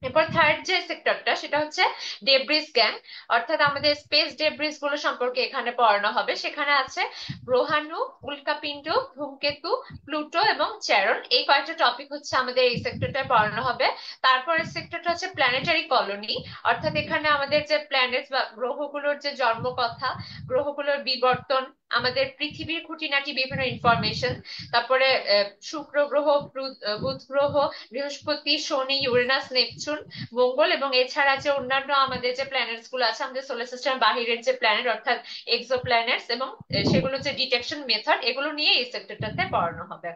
এরপর থার্ড যে সেক্টরটা সেটা হচ্ছে ডেব্রিস গ্যাং, অর্থাৎ আমাদের স্পেস ডেব্রিস গুলো সম্পর্কে এখানে পড়ানো হবে। সেখানে আছে গ্রহাণু, উল্কাপিণ্ড, ধূমকেতু, প্লুটো এবং চ্যারন। এই কয়েকটা টপিক হচ্ছে আমাদের এই সেক্টরটায় পড়ানো হবে। তারপরের সেক্টরটা হচ্ছে প্ল্যানেটারি কলোনি, অর্থাৎ এখানে আমাদের যে প্ল্যানেট বা গ্রহগুলোর যে জন্মকথা, গ্রহগুলোর বিবর্তন, আমাদের পৃথিবীর খুঁটিনাটি বিভিন্ন ইনফরমেশন, তারপরে শুক্র গ্রহ, বুধ গ্রহ, বৃহস্পতি, শনি, ইউরেনাস, নেপচুন, মঙ্গল, এবং এছাড়া যে অন্যান্য আমাদের যে প্ল্যানেটস গুলো আছে আমাদের সোলার সিস্টেম বাহিরের যে প্ল্যানেট অর্থাৎ এক্সো প্ল্যানেটস, এবং সেগুলো যে ডিটেকশন মেথড, এগুলো নিয়ে এই সেক্টরটাতে পড়ানো হবে।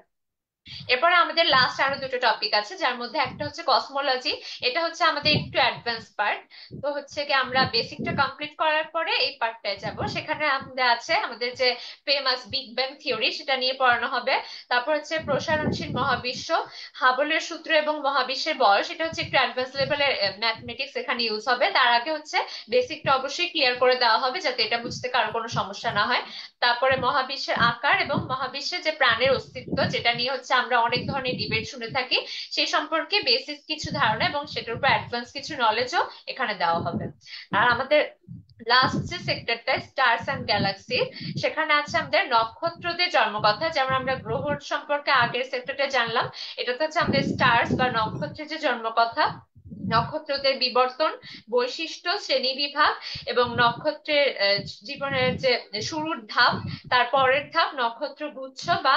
এরপরে আমাদের লাস্ট আরো দুটো টপিক আছে, যার মধ্যে একটা হচ্ছে কসমোলজি। এটা হচ্ছে আমাদের একটু অ্যাডভান্স পার্ট। তো হচ্ছে কি আমরা বেসিকটা কমপ্লিট করার পরে এই পার্টটায় যাব। সেখানে আমাদের আছে আমাদের যে ফেমাস বিগ ব্যাং থিওরি, সেটা নিয়ে পড়ানো হবে। তারপর হচ্ছে প্রসারণশীল মহাবিশ্ব, হাবলের সূত্র এবং মহাবিশ্বের বয়স। এটা হচ্ছে একটু অ্যাডভান্স লেভেলের ম্যাথমেটিক্স এখানে ইউজ হবে। তার আগে হচ্ছে বেসিকটা অবশ্যই ক্লিয়ার করে দেওয়া হবে, যাতে এটা বুঝতে কারো কোনো সমস্যা না হয়। তারপরে মহাবিশ্বের আকার এবং মহাবিশ্বে যে প্রাণের অস্তিত্ব, যেটা নিয়ে হচ্ছে আমরা অনেক ধরনের ডিবেট শুনে থাকি, সেই সম্পর্কে বেসিক কিছু ধারণা এবং সেটার উপর অ্যাডভান্স কিছু নলেজও এখানে দেওয়া হবে। আর আমাদের লাস্ট যে সেক্টরটা স্টারস অ্যান্ড গ্যালাক্সি, সেখানে আছে আমাদের নক্ষত্রদের জন্মকথা। যেমন আমরা গ্রহ সম্পর্কে আগের সেক্টরটা জানলাম, এটাতে হচ্ছে আমাদের স্টার্স বা নক্ষত্রের যে জন্মকথা, নক্ষত্রদের বিবর্তন, বৈশিষ্ট্য, শ্রেণীবিভাগ এবং নক্ষত্রের জীবনের যে শুরুর ধাপ, তার পরের ধাপ নক্ষত্র গুচ্ছ বা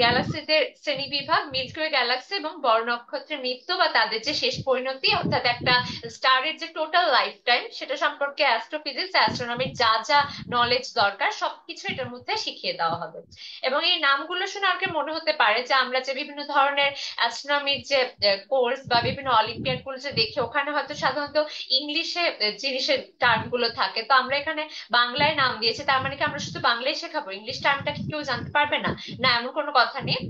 গ্যালাক্সিদের শ্রেণীবিভাগ, মিল্কি গ্যালাক্সি এবং বড় নক্ষত্রের মৃত্যু বা তাদের যে শেষ পরিণতি, অর্থাৎ একটা স্টারের যে টোটাল লাইফ টাইম, সেটা সম্পর্কে অ্যাস্ট্রোফিজিক্স অ্যাস্ট্রোনমির যা যা নলেজ দরকার সবকিছু এটার মধ্যে শিখিয়ে দেওয়া হবে। এবং এই নামগুলো শুনে আমাকে মনে হতে পারে যে আমরা যে বিভিন্ন ধরনের অ্যাস্ট্রোনমির যে কোর্স বা বিভিন্ন অলিম্পিয়াড গুলো যে দেখি, ওখানে হয়তো সাধারণত ইংলিশে জিনিসের টার্ম গুলো থাকে। তো আমরা এখানে বাংলায় নাম দিয়েছি, তার মানে কি আমরা শুধু বাংলায় শেখাবো, ইংলিশ টার্মটা কি কেউ জানতে পারবে না? না, এমন কোনো কথা নেই।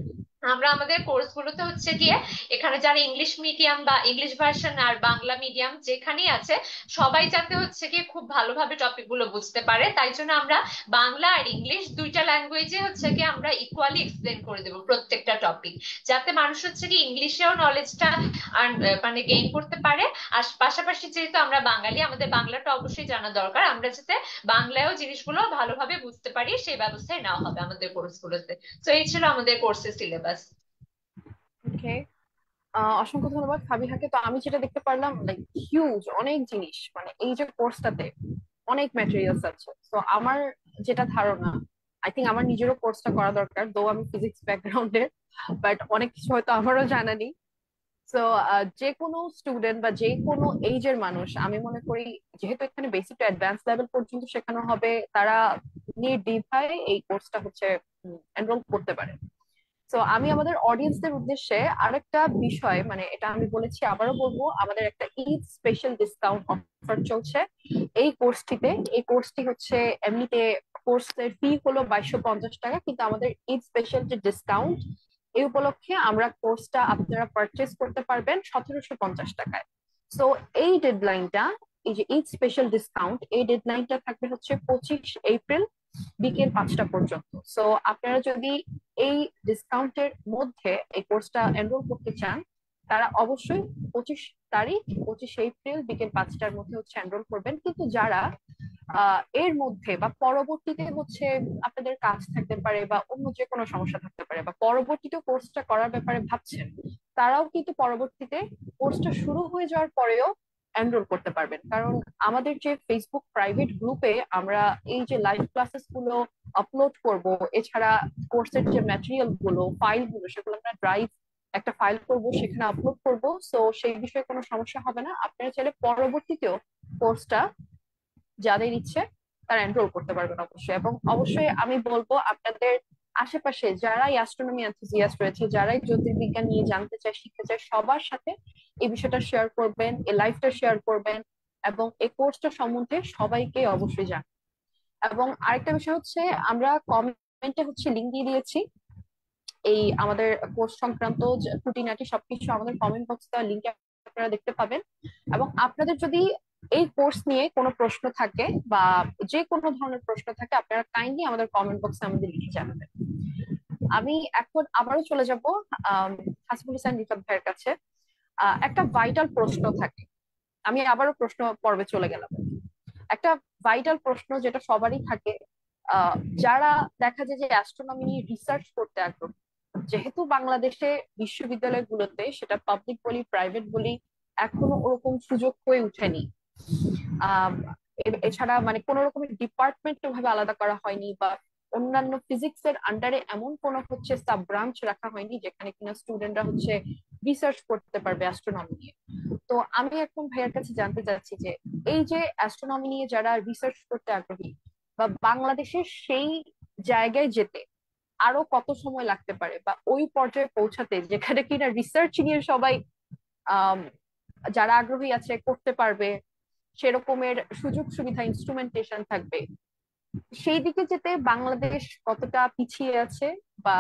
আমরা আমাদের কোর্স গুলোতে হচ্ছে গিয়ে এখানে যারা ইংলিশ মিডিয়াম বা ইংলিশ ভার্সন আর বাংলা মিডিয়াম যেখানেই আছে, সবাই যাতে হচ্ছে গিয়ে খুব ভালোভাবে টপিক গুলো বুঝতে পারে, তাই জন্য আমরা বাংলা আর ইংলিশ দুইটা ল্যাঙ্গুয়েজে হচ্ছে গিয়ে আমরা ইকুয়ালি এক্সপ্লেন করে দেবো প্রত্যেকটা টপিক, যাতে মানুষ হচ্ছে কি ইংলিশেও নলেজটা মানে গেইন করতে পারে। আর পাশাপাশি যেহেতু আমরা বাঙালি, আমাদের বাংলাটা অবশ্যই জানা দরকার, আমরা যাতে বাংলায়ও জিনিসগুলো ভালোভাবে বুঝতে পারি সেই ব্যবস্থায় নেওয়া হবে আমাদের কোর্সগুলোতে। তো এই ছিল আমাদের কোর্সের সিলেবাস। ওকে, অসংখ্য ধন্যবাদ ফাবিহাকে। তো আমি যেটা দেখতে পারলাম, লাইক হিউজ অনেক জিনিস, মানে এই যে কোর্সটাতে অনেক ম্যাটেরিয়ালস আছে। তো আমার যেটা ধারণা, আই থিঙ্ক আমার নিজেরও কোর্সটা করা দরকার, দো আমি ফিজিক্স ব্যাকগ্রাউন্ডের, বাট অনেক কিছু হয়তো আমারও জানা নেই। তো যে কোনো স্টুডেন্ট বা যে কোনো এইজের মানুষ, আমি মনে করি যেহেতু এখানে বেসিক টু অ্যাডভান্স লেভেল পর্যন্ত শেখানো হবে, তারা নির্দ্বিধায় এই কোর্সটা হচ্ছে এনরোল করতে পারে। তো আমি আমাদের অডিয়েন্সদের উদ্দেশ্যে আরেকটা বিষয়, মানে এটা আমি বলেছি আবারও বলবো, আমাদের একটা ঈদ স্পেশাল ডিসকাউন্ট অফার চলছে এই কোর্সটিতে। এই কোর্সটি হচ্ছে এমনিতে কোর্সের ফি হলো 2250 টাকা, কিন্তু আমাদের ঈদ স্পেশাল যে ডিসকাউন্ট, এই উপলক্ষে আমরা কোর্সটা আপনারা পারচেস করতে পারবেন 1750 টাকায়। তো এই ডেডলাইনটা, এই যে ঈদ স্পেশাল ডিসকাউন্ট, এই ডেডলাইনটা থাকবে হচ্ছে 25 এপ্রিল বিকেল 5টা পর্যন্ত। সো আপনারা যদি এই ডিসকাউন্টের মধ্যে এই কোর্সটা এনরোল করতে চান, তারা অবশ্যই 25 তারিখ, 25 এপ্রিল বিকেল 5টার মধ্যে হচ্ছে এনরোল করবেন। কিন্তু যারা এর মধ্যে বা পরবর্তীতে হচ্ছে আপনাদের কাজ থাকতে পারে বা অন্য যে কোনো সমস্যা থাকতে পারে, বা পরবর্তীতে কোর্সটা করার ব্যাপারে ভাবছেন, তারাও কিন্তু পরবর্তীতে কোর্সটা শুরু হয়ে যাওয়ার পরেও এনরোল করতে পারবেন। কারণ আমাদের যে ফেসবুক প্রাইভেট গ্রুপে আমরা এই যে লাইভ ক্লাসেস গুলো আপলোড করব, এছাড়া কোর্সের যে ম্যাটেরিয়াল গুলো, ফাইল গুলো, সেগুলো আমরা ড্রাইভ একটা ফাইল করব, সেখানে আপলোড করব। সো সেই বিষয়ে কোনো সমস্যা হবে না, আপনারা চাইলে পরবর্তীতেও কোর্সটা যাদের ইচ্ছে তারা এনরোল করতে পারবেন অবশ্যই। এবং অবশ্যই আমি বলবো আপনাদের আশেপাশে যারাই অ্যাস্ট্রোনমি এনথুজিয়াস্ট রয়েছে, যারাই জ্যোতির্বিজ্ঞান নিয়ে জানতে চায়, শিখতে চায়, সবার সাথে এই বিষয়টা শেয়ার করবেন, এই লাইফটা শেয়ার করবেন, এবং এই কোর্সটা সম্বন্ধে সবাইকে অবশ্যই জানান। এবং আরেকটা বিষয় হচ্ছে, আমরা কমেন্টে হচ্ছে লিঙ্ক দিয়ে দিয়েছি এই আমাদের কোর্স সংক্রান্ত খুঁটিনাটি সবকিছু আমাদের কমেন্ট বক্সে লিঙ্কে আপনারা দেখতে পাবেন। এবং আপনাদের যদি এই কোর্স নিয়ে কোনো প্রশ্ন থাকে বা যে কোনো ধরনের প্রশ্ন থাকে, আপনারা কাইন্ডলি আমাদের কমেন্ট বক্সে আমাদের লিখে জানাবেন। আমি এখন আবারও চলে যাব হাসিবুল হোসেন রিফাত ভাইয়ের কাছে। একটা ভাইটাল প্রশ্ন থাকে, আমি আবারও প্রশ্ন পর্বে চলে গেলাম। একটা ভাইটাল প্রশ্ন যেটা সবারই থাকে, আহ, যারা দেখা যায় যে অ্যাস্ট্রোনমি নিয়ে রিসার্চ করতে আগ্রহী, যেহেতু বাংলাদেশে বিশ্ববিদ্যালয়গুলোতে, সেটা পাবলিক বলি প্রাইভেট বলি, এখনো ওরকম সুযোগ হয়ে ওঠেনি। আহ এছাড়া মানে কোন রকমের ডিপার্টমেন্ট ভাবে আলাদা করা হয়নি, বা অন্যান্য ফিজিক্স এর আন্ডারে এমন কোন হচ্ছে সাব ব্রাঞ্চ রাখা হয়নি যেখানে কিনা স্টুডেন্টরা হচ্ছে রিসার্চ করতে পারবে অ্যাস্ট্রোনমি নিয়ে। তো আমি এখন ভাইয়ার কাছে জানতে চাচ্ছি যে এই যে অ্যাস্ট্রোনমি নিয়ে যারা রিসার্চ করতে আগ্রহী বা বাংলাদেশের সেই জায়গায় যেতে আরো কত সময় লাগতে পারে, বা ওই পর্যায়ে পৌঁছাতে যেখানে কিনা রিসার্চ নিয়ে সবাই আহ যারা আগ্রহী আছে করতে পারবে, সেরকমের সুযোগ সুবিধা ইনস্ট্রুমেন্টেশন থাকবে, সেই দিকে যেতে বাংলাদেশ কতটা পিছিয়ে আছে, বা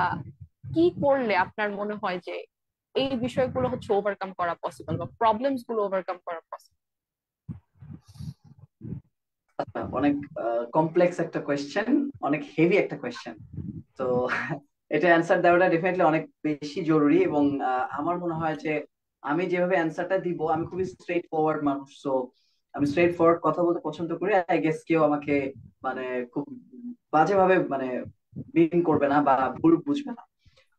কি করলে আপনার মনে হয় যে এই বিষয়গুলো হচ্ছে ওভারকাম করা পসিবল, বা প্রবলেমস গুলো ওভারকাম করা পসিবল? আচ্ছা, অনেক কমপ্লেক্স একটা কোয়েশ্চেন, অনেক হেভি একটা কোয়েশ্চেন। তো এটা অ্যান্সার দেওয়াটা ডেফিনেটলি অনেক বেশি জরুরি, এবং আমার মনে হয় যে আমি যেভাবে অ্যান্সারটা দিব, আমি খুবই স্ট্রেট ফরওয়ার্ড মানুষ। সো আমি স্ট্রেট ফরওয়ার্ড কথা বলতে পছন্দ করি। আই গেস কেউ আমাকে মানে খুব বাজেভাবে মানে মিন করবে না বা ভুল বুঝবে না।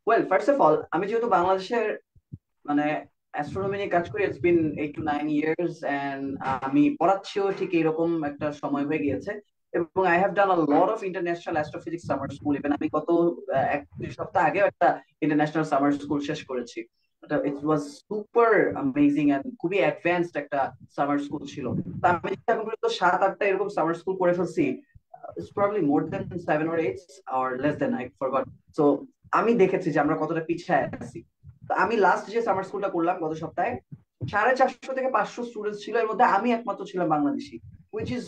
ওয়েল, ফার্স্ট অফ অল, আমি যেহেতু বাংলাদেশের মানে অ্যাস্ট্রোনমি নিয়ে কাজ করি, it's been 8 to 9 years, and আমি পড়াচ্ছিও ঠিক এরকম একটা সময় হয়ে গিয়েছে। এবং I have done a lot of international astrophysics summer school. Even আমি গত 1-2 সপ্তাহ আগে একটা ইন্টারন্যাশনাল সামার স্কুল শেষ করেছি। ইট ওয়াজ সুপার অ্যামেজিং এন্ড খুবই অ্যাডভান্সড একটা সামার স্কুল ছিল। তা আমি এখন পর্যন্ত 7-8টা এরকম সামার স্কুল করে ফেলছি। It's probably more than 7 or 8 or less than, I forgot. So আমি দেখেছি যে আমরা কতটা পিছিয়ে আছি। তো আমি লাস্ট যে সামার স্কুলটা করলাম গত সপ্তাহে, 450 থেকে 500 স্টুডেন্ট ছিল, এর মধ্যে আমি একমাত্র ছিলাম Bangladeshi, which is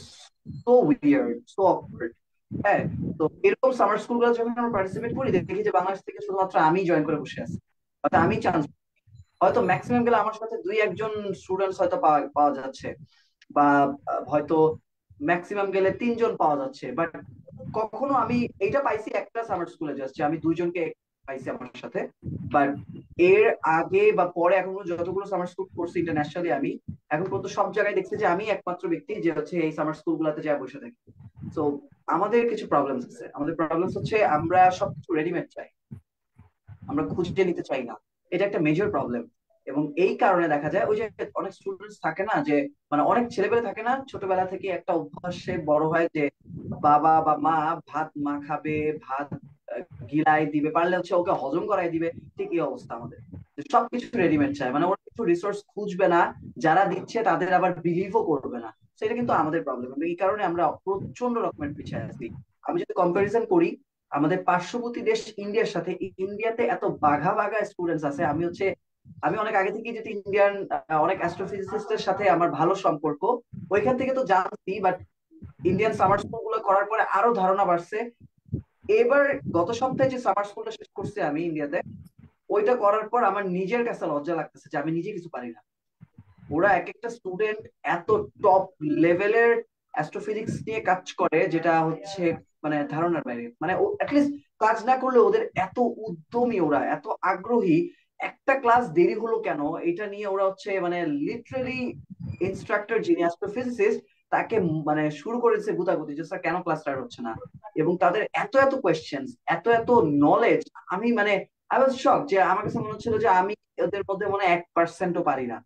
so weird, so awkward. হ্যাঁ। তো এরকম সামার স্কুল গুলো যখন আমরা পার্টিসিপেট করি, দেখি যে বাংলাদেশ থেকে শুধুমাত্র আমি জয়েন করে বসে আছি, অর্থাৎ আমি চান্স, হয়তো ম্যাক্সিমাম গেলে আমার সাথে 2-1 জন স্টুডেন্টস হয়তো পাওয়া পাওয়া যাচ্ছে, বা হয়তো ম্যাক্সিমাম গেলে 3 জন পাওয়া যাচ্ছে। বাট কখনো আমি এইটা পাইছি একটা সামার স্কুলে যাচ্ছে, আমি 2 জনকে পাইছি আমার সাথে। বাট এর আগে বা পরে এখন যতগুলো সামার স্কুল করছি ইন্টারন্যাশনালি, আমি এখন পর্যন্ত সব জায়গায় দেখছি যে আমি একমাত্র ব্যক্তি যে হচ্ছে এই সামার স্কুল গুলাতে যায় বসে থাকি। তো আমাদের কিছু প্রবলেমস আছে। আমাদের প্রবলেমস হচ্ছে আমরা সবকিছু রেডিমেড চাই, আমরা খুঁজে নিতে চাই না। এটা একটা মেজর প্রবলেম। এবং এই কারণে দেখা যায় ওই যে অনেক স্টুডেন্টস থাকে না, যে মানে অনেক ছেলেবেলা থাকে না, ছোটবেলা থেকে একটা অভ্যাসে বড় হয় যে বাবা বা মা ভাত মাখাবে, ভাত গিলাই দিবে, পারলে হচ্ছে ওকে হজম করাই দিবে। ঠিক এই অবস্থা আমাদের, যে সবকিছু রেডিমেড চায়, মানে ওরা কিছু রিসোর্স খুঁজবে না, যারা দিচ্ছে তাদের আবার বিলিভও করবে না। সেটা কিন্তু আমাদের প্রবলেম, এই কারণে আমরা প্রচন্ড রকমের পিছিয়ে আছি। আমি যদি কম্পারিজন করি আমাদের পার্শ্ববর্তী দেশ ইন্ডিয়ার সাথে, ইন্ডিয়াতে এত বাঘা বাঘা স্টুডেন্টস আছে। আমি অনেক আগে থেকে যেহেতু ইন্ডিয়ান অনেক অ্যাস্ট্রোফিজিসিস্টের সাথে আমার ভালো সম্পর্ক, ওইখান থেকে তো জানছি। বাট ইন্ডিয়ান সামার স্কুল গুলো করার পরে আরো ধারণা বাড়ছে। এবার গত সপ্তাহে যে সামার স্কুলটা শেষ করছি আমি ইন্ডিয়াতে, ওইটা করার পর আমার নিজের কাছে লজ্জা লাগতেছে যে আমি নিজে কিছু পারি না। ওরা এক একটা স্টুডেন্ট এত টপ লেভেলের অ্যাস্ট্রোফিজিক্স নিয়ে কাজ করে, যেটা হচ্ছে মানে ধারণার বাইরে। মানে অ্যাটলিস্ট কাজ না করলে ওদের এত উদ্যমী, ওরা এত আগ্রহী। একটা ক্লাস দেরি হলো কেন এটা নিয়ে ওরা হচ্ছে মানে লিটারালি ইনস্ট্রাক্টর যিনি অ্যাস্ট্রোফিজিসিস্ট তাকে মানে শুরু করেছে গুতাগুতি, যে স্যার কেন ক্লাস স্টার্ট হচ্ছে না। এবং তাদের এত এত কোয়েশ্চেন্স, এত এত নলেজ। আমি মানে আই ওয়াজ শক, যে আমার কাছে মনে হচ্ছিল যে আমি ওদের মধ্যে মনে হয় 1%ও পারি না,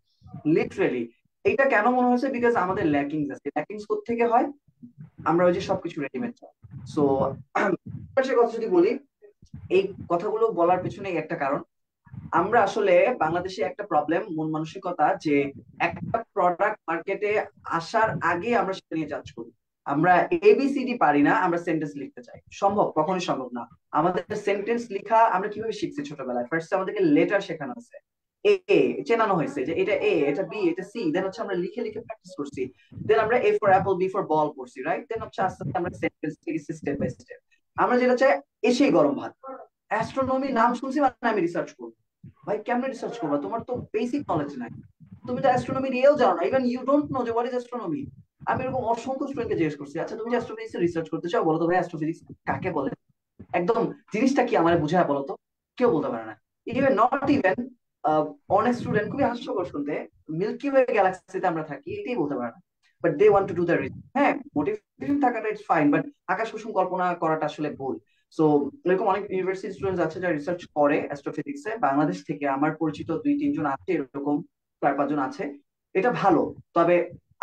লিটারেলি। এটা কেন মনে হয়েছে? বিকজ আমাদের ল্যাকিংস আছে। ল্যাকিংস কোত্থেকে হয়? আমরা ওই যে সবকিছু রেডিমেড চাই। সো সে কথা যদি বলি, এই কথাগুলো বলার পেছনে একটা কারণ, আমরা আসলে বাংলাদেশে একটা প্রবলেম, মন মানসিকতা, যে একটা প্রোডাক্ট মার্কেটে আসার আগে আমরা সেটা নিয়ে জাজ করি। আমরা এবিসিডি পারি না, আমরা সেন্টেন্স লিখতে চাই। সম্ভব? কখনোই সম্ভব না। আমাদের সেন্টেন্স লেখা আমরা কিভাবে শিখছি ছোটবেলায়? ফার্স্ট আমাদেরকে লেটার শেখানো হয়েছে, এ এ চেনানো হয়েছে যে এটা এ, এটা বি, এটা সি। দেন হচ্ছে আমরা লিখে লিখে প্র্যাকটিস করছি। দেন আমরা A for apple, B for ball পড়ছি, রাইট? দেন হচ্ছে আস্তে আস্তে আমরা সেন্টেন্স শিখেছি স্টেপ বাই স্টেপ। আমরা যেটা চাই এসেই গরম ভাত। অ্যাস্ট্রোনমি নাম শুনছি মানে আমি রিসার্চ করবো। ভাই কেমনে রিসার্চ করবা? তোমার তো বেসিক নলেজ নাই, তুমি তো অ্যাস্ট্রোনমি রিয়েল জানো না, ইভেন ইউ ডোন্ট নো যে হোয়াট ইজ অ্যাস্ট্রোনমি। আমি এরকম অসংখ্য স্টুডেন্টকে জিজ্ঞেস করছি, আচ্ছা তুমি যে অ্যাস্ট্রোফিজিক্স রিসার্চ করতে চাও, বলো তো ভাই অ্যাস্ট্রোফিজিক্স কাকে বলে, একদম জিনিসটা কি আমার বুঝায় বলো তো। কেউ বলতে পারে না। ইভেন নট ইভেন অনেক স্টুডেন্ট, খুবই হাস্যকর শুনতে, মিল্কি ওয়ে গ্যালাক্সিতে আমরা থাকি এটাই বলতে পারে না। But they want to do the research. হ্যাঁ, মোটিভেশন থাকাটা ইটস ফাইন, বাট আকাশ কুসুম কল্পনা করাটা আসলে ভুল। সো এরকম অনেক ইউনিভার্সিটি স্টুডেন্টস আছে যারা রিসার্চ করে অ্যাস্ট্রোফিজিক্সে। বাংলাদেশ থেকে আমার পরিচিত 2-3 জন আছে, এরকম 4-5 জন আছে। এটা ভালো। তবে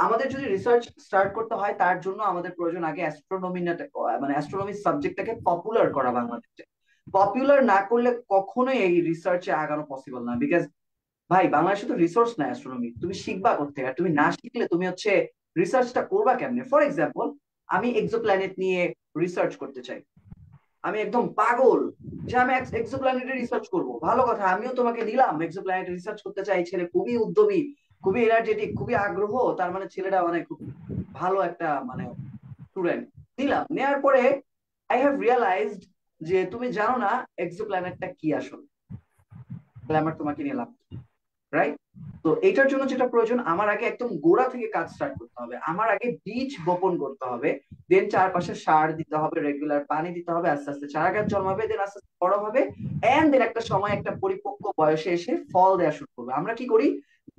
আমাদের যদি রিসার্চ স্টার্ট করতে হয়, তার জন্য আমাদের প্রয়োজন আগে অ্যাস্ট্রোনমি, মানে অ্যাস্ট্রোনমি সাবজেক্টটাকে পপুলার করা বাংলাদেশে। পপুলার না করলে কখনোই এই রিসার্চে আগানো পসিবল না। বিকজ ভাই বাংলাদেশে তো রিসোর্স নাই অ্যাস্ট্রোনমি, তুমি শিখবা করতে, আর তুমি না শিখলে তুমি হচ্ছে রিসার্চটা করবা কেমনে? ফর এক্সাম্পল, আমি এক্সোপ্ল্যানেট নিয়ে রিসার্চ করতে চাই, আমি একদম পাগল, যে আমি এক্সোপ্ল্যানেটে রিসার্চ করব, ভালো কথা, আমিও তোমাকে নিলাম এক্সোপ্ল্যানেটে রিসার্চ করতে চাই, ছেলে খুবই উদ্যমী, খুবই এনার্জেটিক, খুবই আগ্রহ, তার মানে ছেলেটা মানে খুব ভালো একটা মানে স্টুডেন্ট। নিলাম, নেওয়ার পরে আই হ্যাভ রিয়ালাইজড যে তুমি জানো না এক্সোপ্ল্যানেটটা কি আসলে, গ্ল্যামার তোমাকে নিলাম, রাইট? তো এটার জন্য যেটা প্রয়োজন, আমার আগে একদম গোড়া থেকে কাজ স্টার্ট করতে হবে, আমার আগে বীজ বপন করতে হবে, দেন চারপাশে সার দিতে হবে, রেগুলার পানি দিতে হবে, আস্তে আস্তে চারা গাছ জন্মাবে, দেন আস্তে আস্তে বড় হবে, এন্ড দেন একটা সময় একটা পরিপক্ক বয়সে এসে ফল দেওয়া শুরু করবে। আমরা কি করি,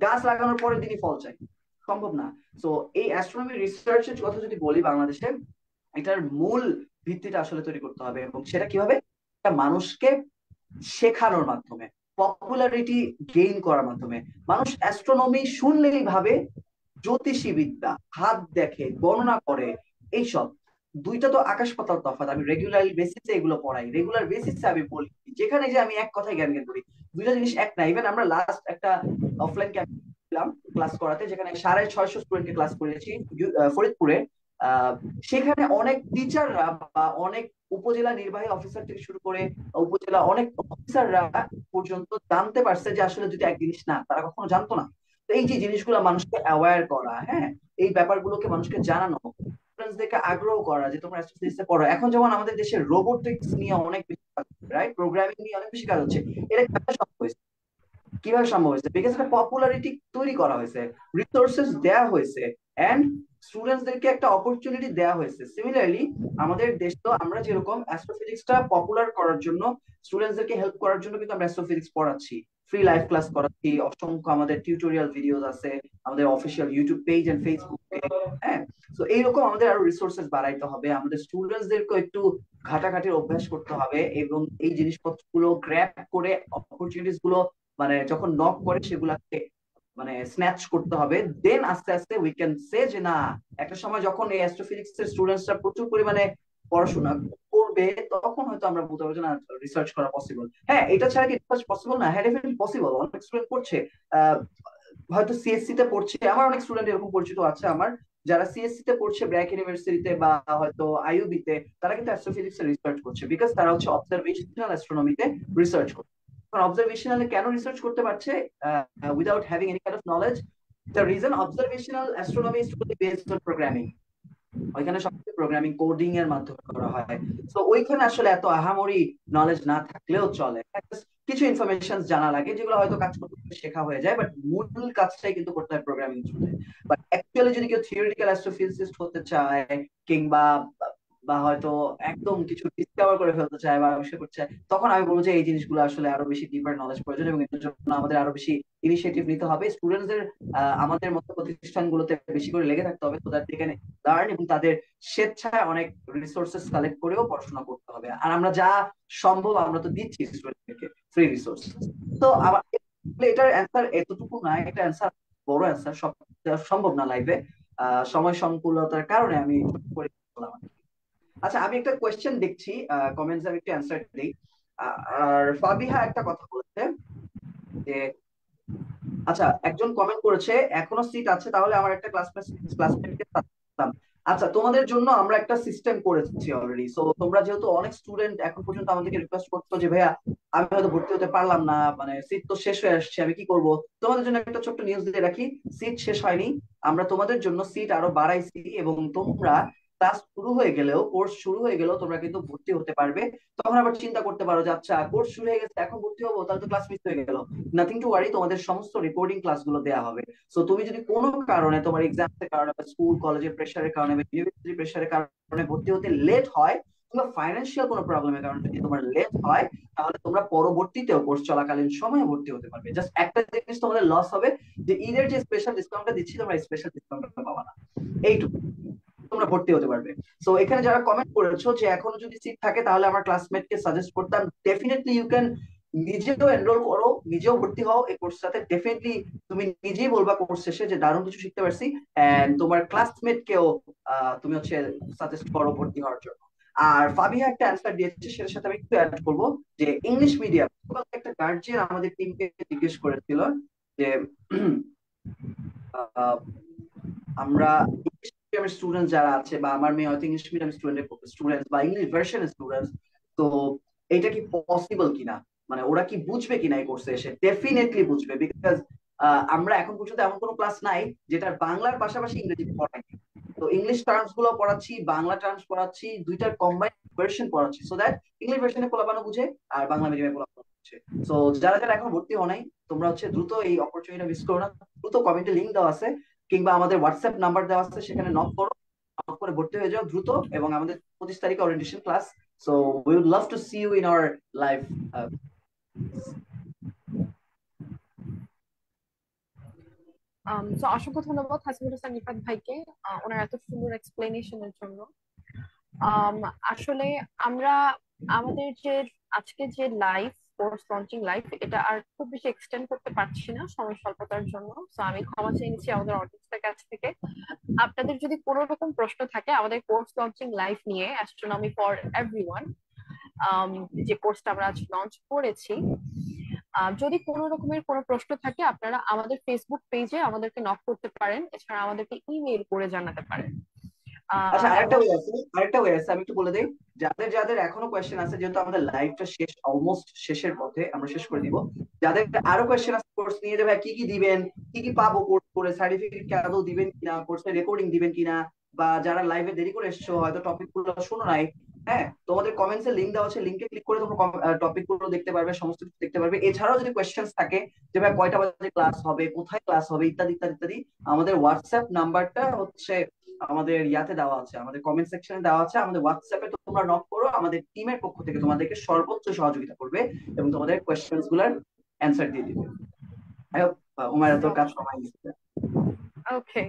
গাছ লাগানোর পরের দিনই ফল চাই, সম্ভব না। তো এই অ্যাস্ট্রোনমি রিসার্চের কথা যদি বলি বাংলাদেশে, এটার মূল ভিত্তিটা আসলে তৈরি করতে হবে, এবং সেটা কিভাবে, মানুষকে শেখানোর মাধ্যমে, পপুলারিটি গেইন করার মাধ্যমে। মানুষ অ্যাস্ট্রোনমি শুনলেই ভাবে জ্যোতিষী বিদ্যা, হাত দেখে, গণনা করে, এইসব। দুইটা তো আকাশ পাতাল তফাৎ। আমি রেগুলার বেসিসে এগুলো পড়াই, রেগুলার বেসিসে আমি বলি, যেখানে যে আমি এক কথাই জ্ঞান জ্ঞান করি, দুইটা জিনিস এক না। ইভেন আমরা লাস্ট একটা অফলাইন ক্যাম্প ক্লাস করাতে, যেখানে 650 স্টুডেন্টকে ক্লাস করিয়েছি ফরিদপুরে। আহ সেখানে অনেক টিচাররা বা অনেক উপজেলা নির্বাহী অফিসার থেকে শুরু করে উপজেলা অনেক অফিসাররা পর্যন্ত জানতে পারছে যে আসলে যদি এক জিনিস না, তারা কখনো জানতো না। তো এই যে জিনিসগুলো মানুষকে অ্যাওয়্যার করা, হ্যাঁ, এই ব্যাপারগুলোকে মানুষকে জানানো, স্টুডেন্টসদেরকে আগ্রহ করা যে তোমরা অ্যাস্ট্রোফিজিক্সে পড়ো। এখন যেমন আমাদের দেশে রোবোটিক্স নিয়ে অনেক বেশি কাজ হচ্ছে, রাইট, প্রোগ্রামিং নিয়ে অনেক বেশি কাজ হচ্ছে। এটা কিভাবে সম্ভব হয়েছে? কিভাবে সম্ভব হয়েছে? বিকজ একটা পপুলারিটি তৈরি করা হয়েছে, রিসোর্সেস দেওয়া হয়েছে, এন্ড স্টুডেন্টসদেরকে একটা অপরচুনিটি দেওয়া হয়েছে। সিমিলারলি আমাদের দেশ তো, আমরা যেরকম অ্যাস্ট্রোফিজিক্সটা পপুলার করার জন্য, স্টুডেন্টসদেরকে হেল্প করার জন্য কিন্তু আমরা অ্যাস্ট্রোফিজিক্স পড়াচ্ছি, ফ্রি লাইভ ক্লাস করাচ্ছি, অসংখ্য আমাদের টিউটোরিয়াল ভিডিওস আছে আমাদের অফিসিয়াল ইউটিউব পেজ এন্ড ফেসবুকে। হ্যাঁ, তো এইরকম আমাদের আরো রিসোর্সেস বাড়াইতে হবে, আমাদের স্টুডেন্টসদেরকে একটু ঘাটাঘাটির অভ্যাস করতে হবে, এবং এই জিনিসপত্রগুলো গ্র্যাব করে অপরচুনিটিস গুলো মানে যখন নক করে সেগুলাকে মানে স্ন্যাচ করতে হবে। দেন আস্তে আস্তে উই ক্যান সে যে না, একটা সময় যখন এই অ্যাস্ট্রোফিজিক্স এর স্টুডেন্টসরা প্রচুর পরিমাণে পড়াশোনা করবে, তখন হয়তো আমরা বলতে পারবো যে না, রিসার্চ করা পসিবল। হ্যাঁ, এটা ছাড়া কি রিসার্চ পসিবল না? হ্যাঁ, ডেফিনেটলি পসিবল। অনেক স্টুডেন্ট পড়ছে, আহ, হয়তো সিএসসি তে পড়ছে, আমার অনেক স্টুডেন্ট এরকম পরিচিত আছে আমার, যারা সিএসসি তে পড়ছে ব্র্যাক ইউনিভার্সিটিতে বা হয়তো আইইউবি তে, তারা কিন্তু অ্যাস্ট্রোফিজিক্স এ রিসার্চ করছে, বিকজ তারা হচ্ছে অবজারভেশনাল অ্যাস্ট্রোনমিতে রিসার্চ করছে। অবজারভেশনালে কেন রিসার্চ করতে পারছে without having any kind of knowledge? The reason observational astronomy is totally based on programming. ওইখানে সবকিছু প্রোগ্রামিং কোডিং এর মাধ্যমে করা হয়। তো ওইখানে আসলে এত আহামরি নলেজ না থাকলেও চলে, কিছু ইনফরমেশন জানা লাগে যেগুলো হয়তো কাজ করতে করতে শেখা হয়ে যায়, বাট মূল কাজটাই কিন্তু করতে হয় প্রোগ্রামিং থ্রুতে। বাট অ্যাকচুয়ালি যদি কেউ থিওরিটিক্যাল অ্যাস্ট্রোফিজিসিস্ট হতে চায়, কিংবা বা হয়তো একদম কিছু ডিসকভার করে ফেলতে চায় বা আবিষ্কার করতে চায়, তখন আমি বলবো যে এই জিনিসগুলো আসলে আরো বেশি ডিপার নলেজ প্রয়োজন, এবং এর জন্য আমাদের আরো বেশি ইনিশিয়েটিভ নিতে হবে। স্টুডেন্টদের আমাদের মতো প্রতিষ্ঠানগুলোতে বেশি করে লেগে থাকতে হবে, তো দ্যাট দে ক্যান লার্ন, এবং তাদের স্বেচ্ছায় অনেক রিসোর্সেস কালেক্ট করেও পড়াশোনা করতে হবে। আর আমরা যা সম্ভব আমরা তো দিচ্ছি স্টুডেন্টদেরকে, ফ্রি রিসোর্স। তো আমার এটার অ্যান্সার এতটুকু না, এটা অ্যান্সার বড় অ্যান্সার, সব দেওয়া সম্ভব না লাইভে, সময় সংকুলতার কারণে আমি করে বললাম। আচ্ছা, আমি একটা কোয়েশ্চেন দেখছি কমেন্টস, আমি একটু অ্যান্সার দিই। আর ফাবিহা একটা কথা বলেছে যে, আচ্ছা, একজন কমেন্ট করেছে এখনো সিট আছে, তাহলে আমার একটা ক্লাসমেটকে পাঠাতাম। আচ্ছা, তোমাদের জন্য আমরা একটা সিস্টেম করেছি অলরেডি। সো তোমরা যেহেতু অনেক স্টুডেন্ট এখন পর্যন্ত আমাদেরকে রিকোয়েস্ট করতো যে ভাইয়া আমি হয়তো ভর্তি হতে পারলাম না, মানে সিট তো শেষ হয়ে আসছে, আমি কি করব? তোমাদের জন্য একটা ছোট্ট নিউজ দিয়ে রাখি, সিট শেষ হয়নি, আমরা তোমাদের জন্য সিট আরো বাড়াইছি, এবং তোমরা ক্লাস শুরু হয়ে গেলেও, কোর্স শুরু হয়ে গেলেও তোমরা কিন্তু ভর্তি হতে পারবে। তখন আবার চিন্তা করতে পারো যে আচ্ছা, কোর্স শুরু হয়ে গেছে, এখন ভর্তি হবো, তাহলে তো ক্লাস মিস হয়ে গেল। নাথিং টু ওয়ারি, তোমাদের সমস্ত রেকর্ডিং ক্লাসগুলো দেওয়া হবে। সো তুমি যদি কোনো কারণে, তোমার এক্সামের কারণে বা স্কুল কলেজের প্রেশারের কারণে বা ইউনিভার্সিটি প্রেশারের কারণে ভর্তি হতে লেট হয়, কিংবা ফাইন্যান্সিয়াল কোনো প্রবলেমের কারণে যদি তোমার লেট হয়, তাহলে তোমরা পরবর্তীতেও কোর্স চলাকালীন সময়ে ভর্তি হতে পারবে। জাস্ট একটা জিনিস তোমাদের লস হবে, যে ঈদের যে স্পেশাল ডিসকাউন্টটা দিচ্ছি, তোমরা স্পেশাল ডিসকাউন্টটা পাবা না, এইটুকু। তোমরা ভর্তি হতে পারবে। সো এখানে যারা কমেন্ট করেছো যে এখনো যদি সিট থাকে তাহলে আমার ক্লাসমেটকে সাজেস্ট করতাম, ডেফিনেটলি ইউ ক্যান নিজেও এনরোল করো, নিজেও ভর্তি হও এই কোর্সটাতে। ডেফিনেটলি তুমি নিজেই বলবা কোর্স শেষে যে দারুণ কিছু শিখতে পারছি, এন্ড তোমার ক্লাসমেট কেও তুমি হচ্ছে সাজেস্ট করো ভর্তি হওয়ার জন্য। আর ফাবিহা একটা অ্যান্সার দিয়েছে, সেটার সাথে আমি একটু অ্যাড করবো যে ইংলিশ মিডিয়াম, একটা গার্জিয়ান আমাদের টিমকে জিজ্ঞেস করেছিল যে আহ, আমরা ইংলিশ মিডিয়ামের স্টুডেন্ট যারা আছে, বা আমার মেয়ে হয়তো ইংলিশ মিডিয়াম স্টুডেন্ট বা ইংলিশ ভার্সনের স্টুডেন্ট, তো এটা কি পসিবল কিনা, মানে ওরা কি বুঝবে কিনা এই কোর্সে এসে। ডেফিনেটলি বুঝবে, বিকজ আমরা এখন পর্যন্ত এমন কোনো ক্লাস নাই যেটা বাংলার পাশাপাশি ইংরেজি পড়াই। তো ইংলিশ টার্মস গুলো পড়াচ্ছি, বাংলা টার্মস পড়াচ্ছি, দুইটার কম্বাইন্ড ভার্সন পড়াচ্ছি, সো দ্যাট ইংলিশ ভার্সনে পোলাপানো বুঝে আর বাংলা মিডিয়ামে পোলাপানো বুঝে। সো যারা যারা এখন ভর্তি হও নাই, তোমরা দ্রুত এই অপরচুনিটি মিস করো না। দ্রুত কমেন্টে লিংক দেওয়া আছে কিংবা আমাদের হোয়াটসঅ্যাপ নাম্বার দেওয়া আছে, সেখানে নক করো, নক করে ভর্তি হয়ে যাও দ্রুত। এবং আমাদের 25 তারিখে orientation class. So we would love to see you in our live. তো অসংখ্য ধন্যবাদ হাসিবুল হাসান রিফাত ভাইকে ওনার এত সুন্দর এক্সপ্লেনেশনের জন্য। আসলে আমরা আমাদের যে আজকে যে লাইভ কোর্স লঞ্চিং লাইভ, এটা আর খুব বেশি এক্সটেন্ড করতে পারছি না সময় স্বল্পতার জন্য। তো আমি ক্ষমা চেয়ে নিচ্ছি আমাদের অডিয়েন্সের কাছ থেকে। আপনাদের যদি কোনো রকম প্রশ্ন থাকে আমাদের কোর্স লঞ্চিং লাইভ নিয়ে, অ্যাস্ট্রোনমি ফর এভরিওয়ান, যে কোর্সটা আমরা আজ লঞ্চ করেছি, যদি কোনো রকমের কোনো প্রশ্ন থাকে আপনারা আমাদের ফেসবুক পেজে আমাদেরকে নক করতে পারেন, এছাড়া আমাদেরকে ইমেইল করে জানাতে পারেন। আচ্ছা, আরেকটা এবং ওয়ে আছে, আমি একটু বলে দেই। যাদের যাদের এখনো কোয়েশ্চেন আছে, যেহেতু আমাদের লাইভটা শেষ, অলমোস্ট শেষের পথে, আমরা শেষ করে দিব। যাদের আরো কোয়েশ্চেন আছে কোর্স নিয়ে, যে ভাই কি কি দিবেন, কি কি পাবো কোর্স করে, সার্টিফিকেট কি আদৌ দিবেন কিনা, কোর্সের রেকর্ডিং দিবেন কিনা, বা যারা লাইভে দেরি করে এসেছো হয়তো টপিক গুলো শোনো নাই, হ্যাঁ, তোমাদের কমেন্টস এর লিংক দেওয়া আছে, লিংকে ক্লিক করে তোমরা টপিক গুলো দেখতে পারবে, সমস্ত কিছু দেখতে পারবে। এছাড়াও যদি কোয়েশ্চেন থাকে যে ভাই কয়টা বাজে ক্লাস হবে, কোথায় ক্লাস হবে, ইত্যাদি ইত্যাদি ইত্যাদি, আমাদের হোয়াটসঅ্যাপ নাম্বারটা আমাদের ইয়াতে দেওয়া আছে, আমাদের কমেন্ট সেকশনে দেওয়া আছে। আমাদের হোয়াটসঅ্যাপে তোমরা নক করো, আমাদের টিমের পক্ষ থেকে তোমাদেরকে সর্বোচ্চ সহযোগিতা করবে এবং তোমাদের কোয়েশ্চেন্স গুলার অ্যান্সার দিয়ে দিবে। আই হোপ উমার এত কাজ কমাই দিচ্ছে। ওকে,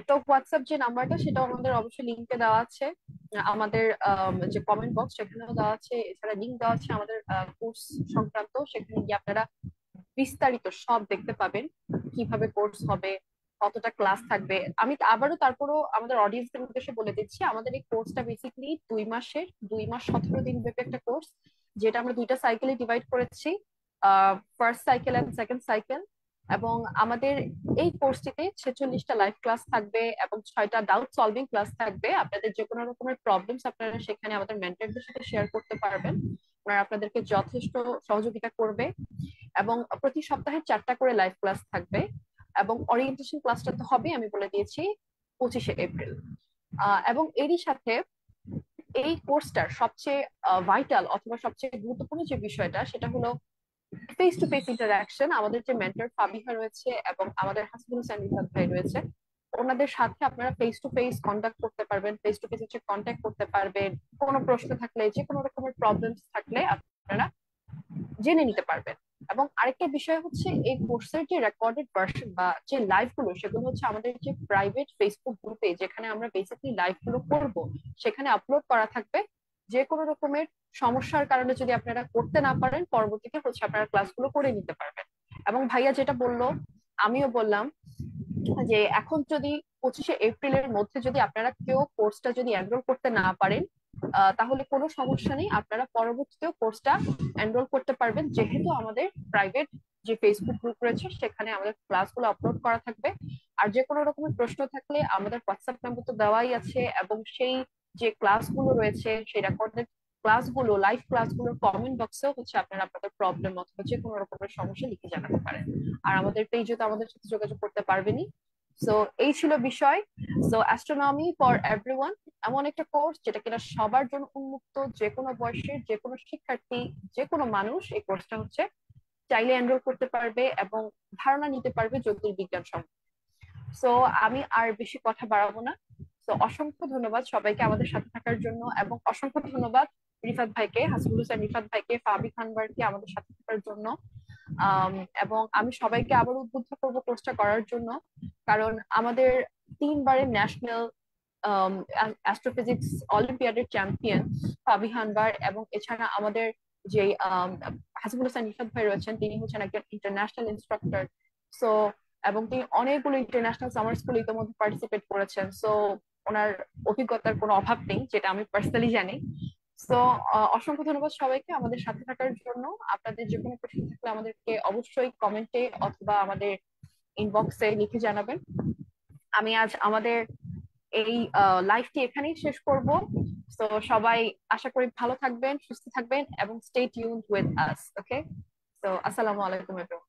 তো হোয়াটসঅ্যাপ যে নাম্বারটা সেটা আমাদের অবশ্যই লিংকে দেওয়া আছে, আমাদের যে কমেন্ট বক্স সেখানেও দেওয়া আছে, এছাড়া লিংক দেওয়া আছে আমাদের কোর্স সংক্রান্ত, সেখানে গিয়ে আপনারা বিস্তারিত সব দেখতে পাবেন, কিভাবে কোর্স হবে, কতটা ক্লাস থাকবে। আমি আবারও তারপরও আমাদের অডিয়েন্সদের উদ্দেশ্যে বলে দিচ্ছি, আমাদের এই কোর্সটা বেসিক্যালি 2 মাসের, 2 মাস 17 দিন ব্যাপী একটা কোর্স, যেটা আমরা দুইটা সাইকেলে ডিভাইড করেছি, first cycle and second cycle. এবং আমাদের এই কোর্সটিতে 46টা লাইভ ক্লাস থাকবে এবং 6টা ডাউট সলভিং ক্লাস থাকবে। আপনাদের যে কোনো রকমের প্রবলেমস আপনারা সেখানে আমাদের মেন্টরদের সাথে শেয়ার করতে পারবেন, ওনারা আপনাদেরকে যথেষ্ট সহযোগিতা করবে। এবং প্রতি সপ্তাহে 4টা করে লাইভ ক্লাস থাকবে। এবং ওরিয়েন্টেশন ক্লাসটা তো হবে, আমি বলে দিয়েছি, 25শে এপ্রিল। এবং এরই সাথে এই কোর্সটার সবচেয়ে ভাইটাল অথবা সবচেয়ে গুরুত্বপূর্ণ যে বিষয়টা, সেটা হলো ফেস টু ফেস ইন্টারাকশন। আমাদের যে মেন্টর ফাবিহা রয়েছে এবং আমাদের হাসিবুল হোসেন রিফাত ভাই রয়েছে, ওনাদের সাথে আপনারা ফেস টু ফেস কন্টাক্ট করতে পারবেন, ফেস টু ফেস হচ্ছে কন্ট্যাক্ট করতে পারবেন। কোনো প্রশ্ন থাকলে, যে কোনো রকমের প্রবলেমস থাকলে আপনারা জেনে নিতে পারবেন। এবং আরেকটা বিষয় হচ্ছে, এই কোর্সের যে রেকর্ডেড ভার্সন বা যে লাইভ গুলো, সেগুলো হচ্ছে আমাদের যে প্রাইভেট ফেসবুক গ্রুপে, যেখানে আমরা বেসিক্যালি লাইভ গুলো করব, সেখানে আপলোড করা থাকবে। যে কোনো রকমের সমস্যার কারণে যদি আপনারা করতে না পারেন, পরবর্তীতে হচ্ছে আপনারা ক্লাসগুলো করে নিতে পারবেন। এবং ভাইয়া যেটা বললো, আমিও বললাম, যে এখন যদি 25শে এপ্রিলের মধ্যে যদি আপনারা কেউ কোর্সটা যদি এনরোল করতে না পারেন, তাহলে কোনো সমস্যা নেই, আপনারা পরবর্তীতেও কোর্সটা এনরোল করতে পারবেন, যেহেতু আমাদের প্রাইভেট যে ফেসবুক গ্রুপ রয়েছে সেখানে আমাদের ক্লাসগুলো আপলোড করা থাকবে। আর যে কোনো রকমের প্রশ্ন থাকলে আমাদের হোয়াটসঅ্যাপ নাম্বার তো দেওয়াই আছে, এবং সেই যে ক্লাসগুলো রয়েছে, সেই রেকর্ডেড ক্লাসগুলো, লাইভ ক্লাসগুলোর কমেন্ট বক্সেও হচ্ছে আপনারা আপনাদের প্রবলেম অথবা যে কোনো রকমের সমস্যা লিখে জানাতে পারেন। আর আমাদের পেজে তো আমাদের সাথে যোগাযোগ করতে পারবেনই। সো এই ছিল বিষয়। সো অ্যাস্ট্রোনমি ফর এভরিওয়ান এমন একটা কোর্স যেটা কিনা সবার জন্য উন্মুক্ত, যে কোনো বয়সের, যে কোনো শিক্ষার্থী, যে কোনো মানুষ এই কোর্সটা হচ্ছে চাইলে এনরোল করতে পারবে এবং ধারণা নিতে পারবে জ্যোতির্বিজ্ঞান সম্পর্কে। সো আমি আর বেশি কথা বাড়াবো না। তো অসংখ্য ধন্যবাদ সবাইকে আমাদের সাথে থাকার জন্য, এবং অসংখ্য ধন্যবাদ রিফাত ভাইকে, হাসিবুল হোসেন রিফাত ভাইকে, ফাবি খানবারকে আমাদের সাথে থাকার জন্য। এবং আমি সবাইকে আবার উদ্বুদ্ধ করবো কোর্সটা করার জন্য, কারণ আমাদের 3বারের ন্যাশনাল অ্যাস্ট্রোফিজিক্স অলিম্পিয়াডের চ্যাম্পিয়ন ফাবি খানবার, এবং এছাড়া আমাদের যে হাসিবুল হোসেন রিফাত ভাই রয়েছেন, তিনি হচ্ছেন একজন ইন্টারন্যাশনাল ইনস্ট্রাক্টর। সো এবং তিনি অনেকগুলো ইন্টারন্যাশনাল সামার স্কুলে ইতিমধ্যে পার্টিসিপেট করেছেন। সো ওনার অভিজ্ঞতার কোনো অভাব নেই, যেটা আমি পার্সোনালি জানি। তো অসংখ্য ধন্যবাদ সবাইকে আমাদের সাথে থাকার জন্য। আপনাদের যে কোনো প্রশ্ন থাকলে আমাদেরকে অবশ্যই কমেন্টে অথবা আমাদের ইনবক্সে লিখে জানাবেন। আমি আজ আমাদের এই লাইভটি এখানেই শেষ করব। তো সবাই আশা করি ভালো থাকবেন, সুস্থ থাকবেন এবং স্টে টিউনড উইথ আস। ওকে, তো আসসালামু আলাইকুম everyone.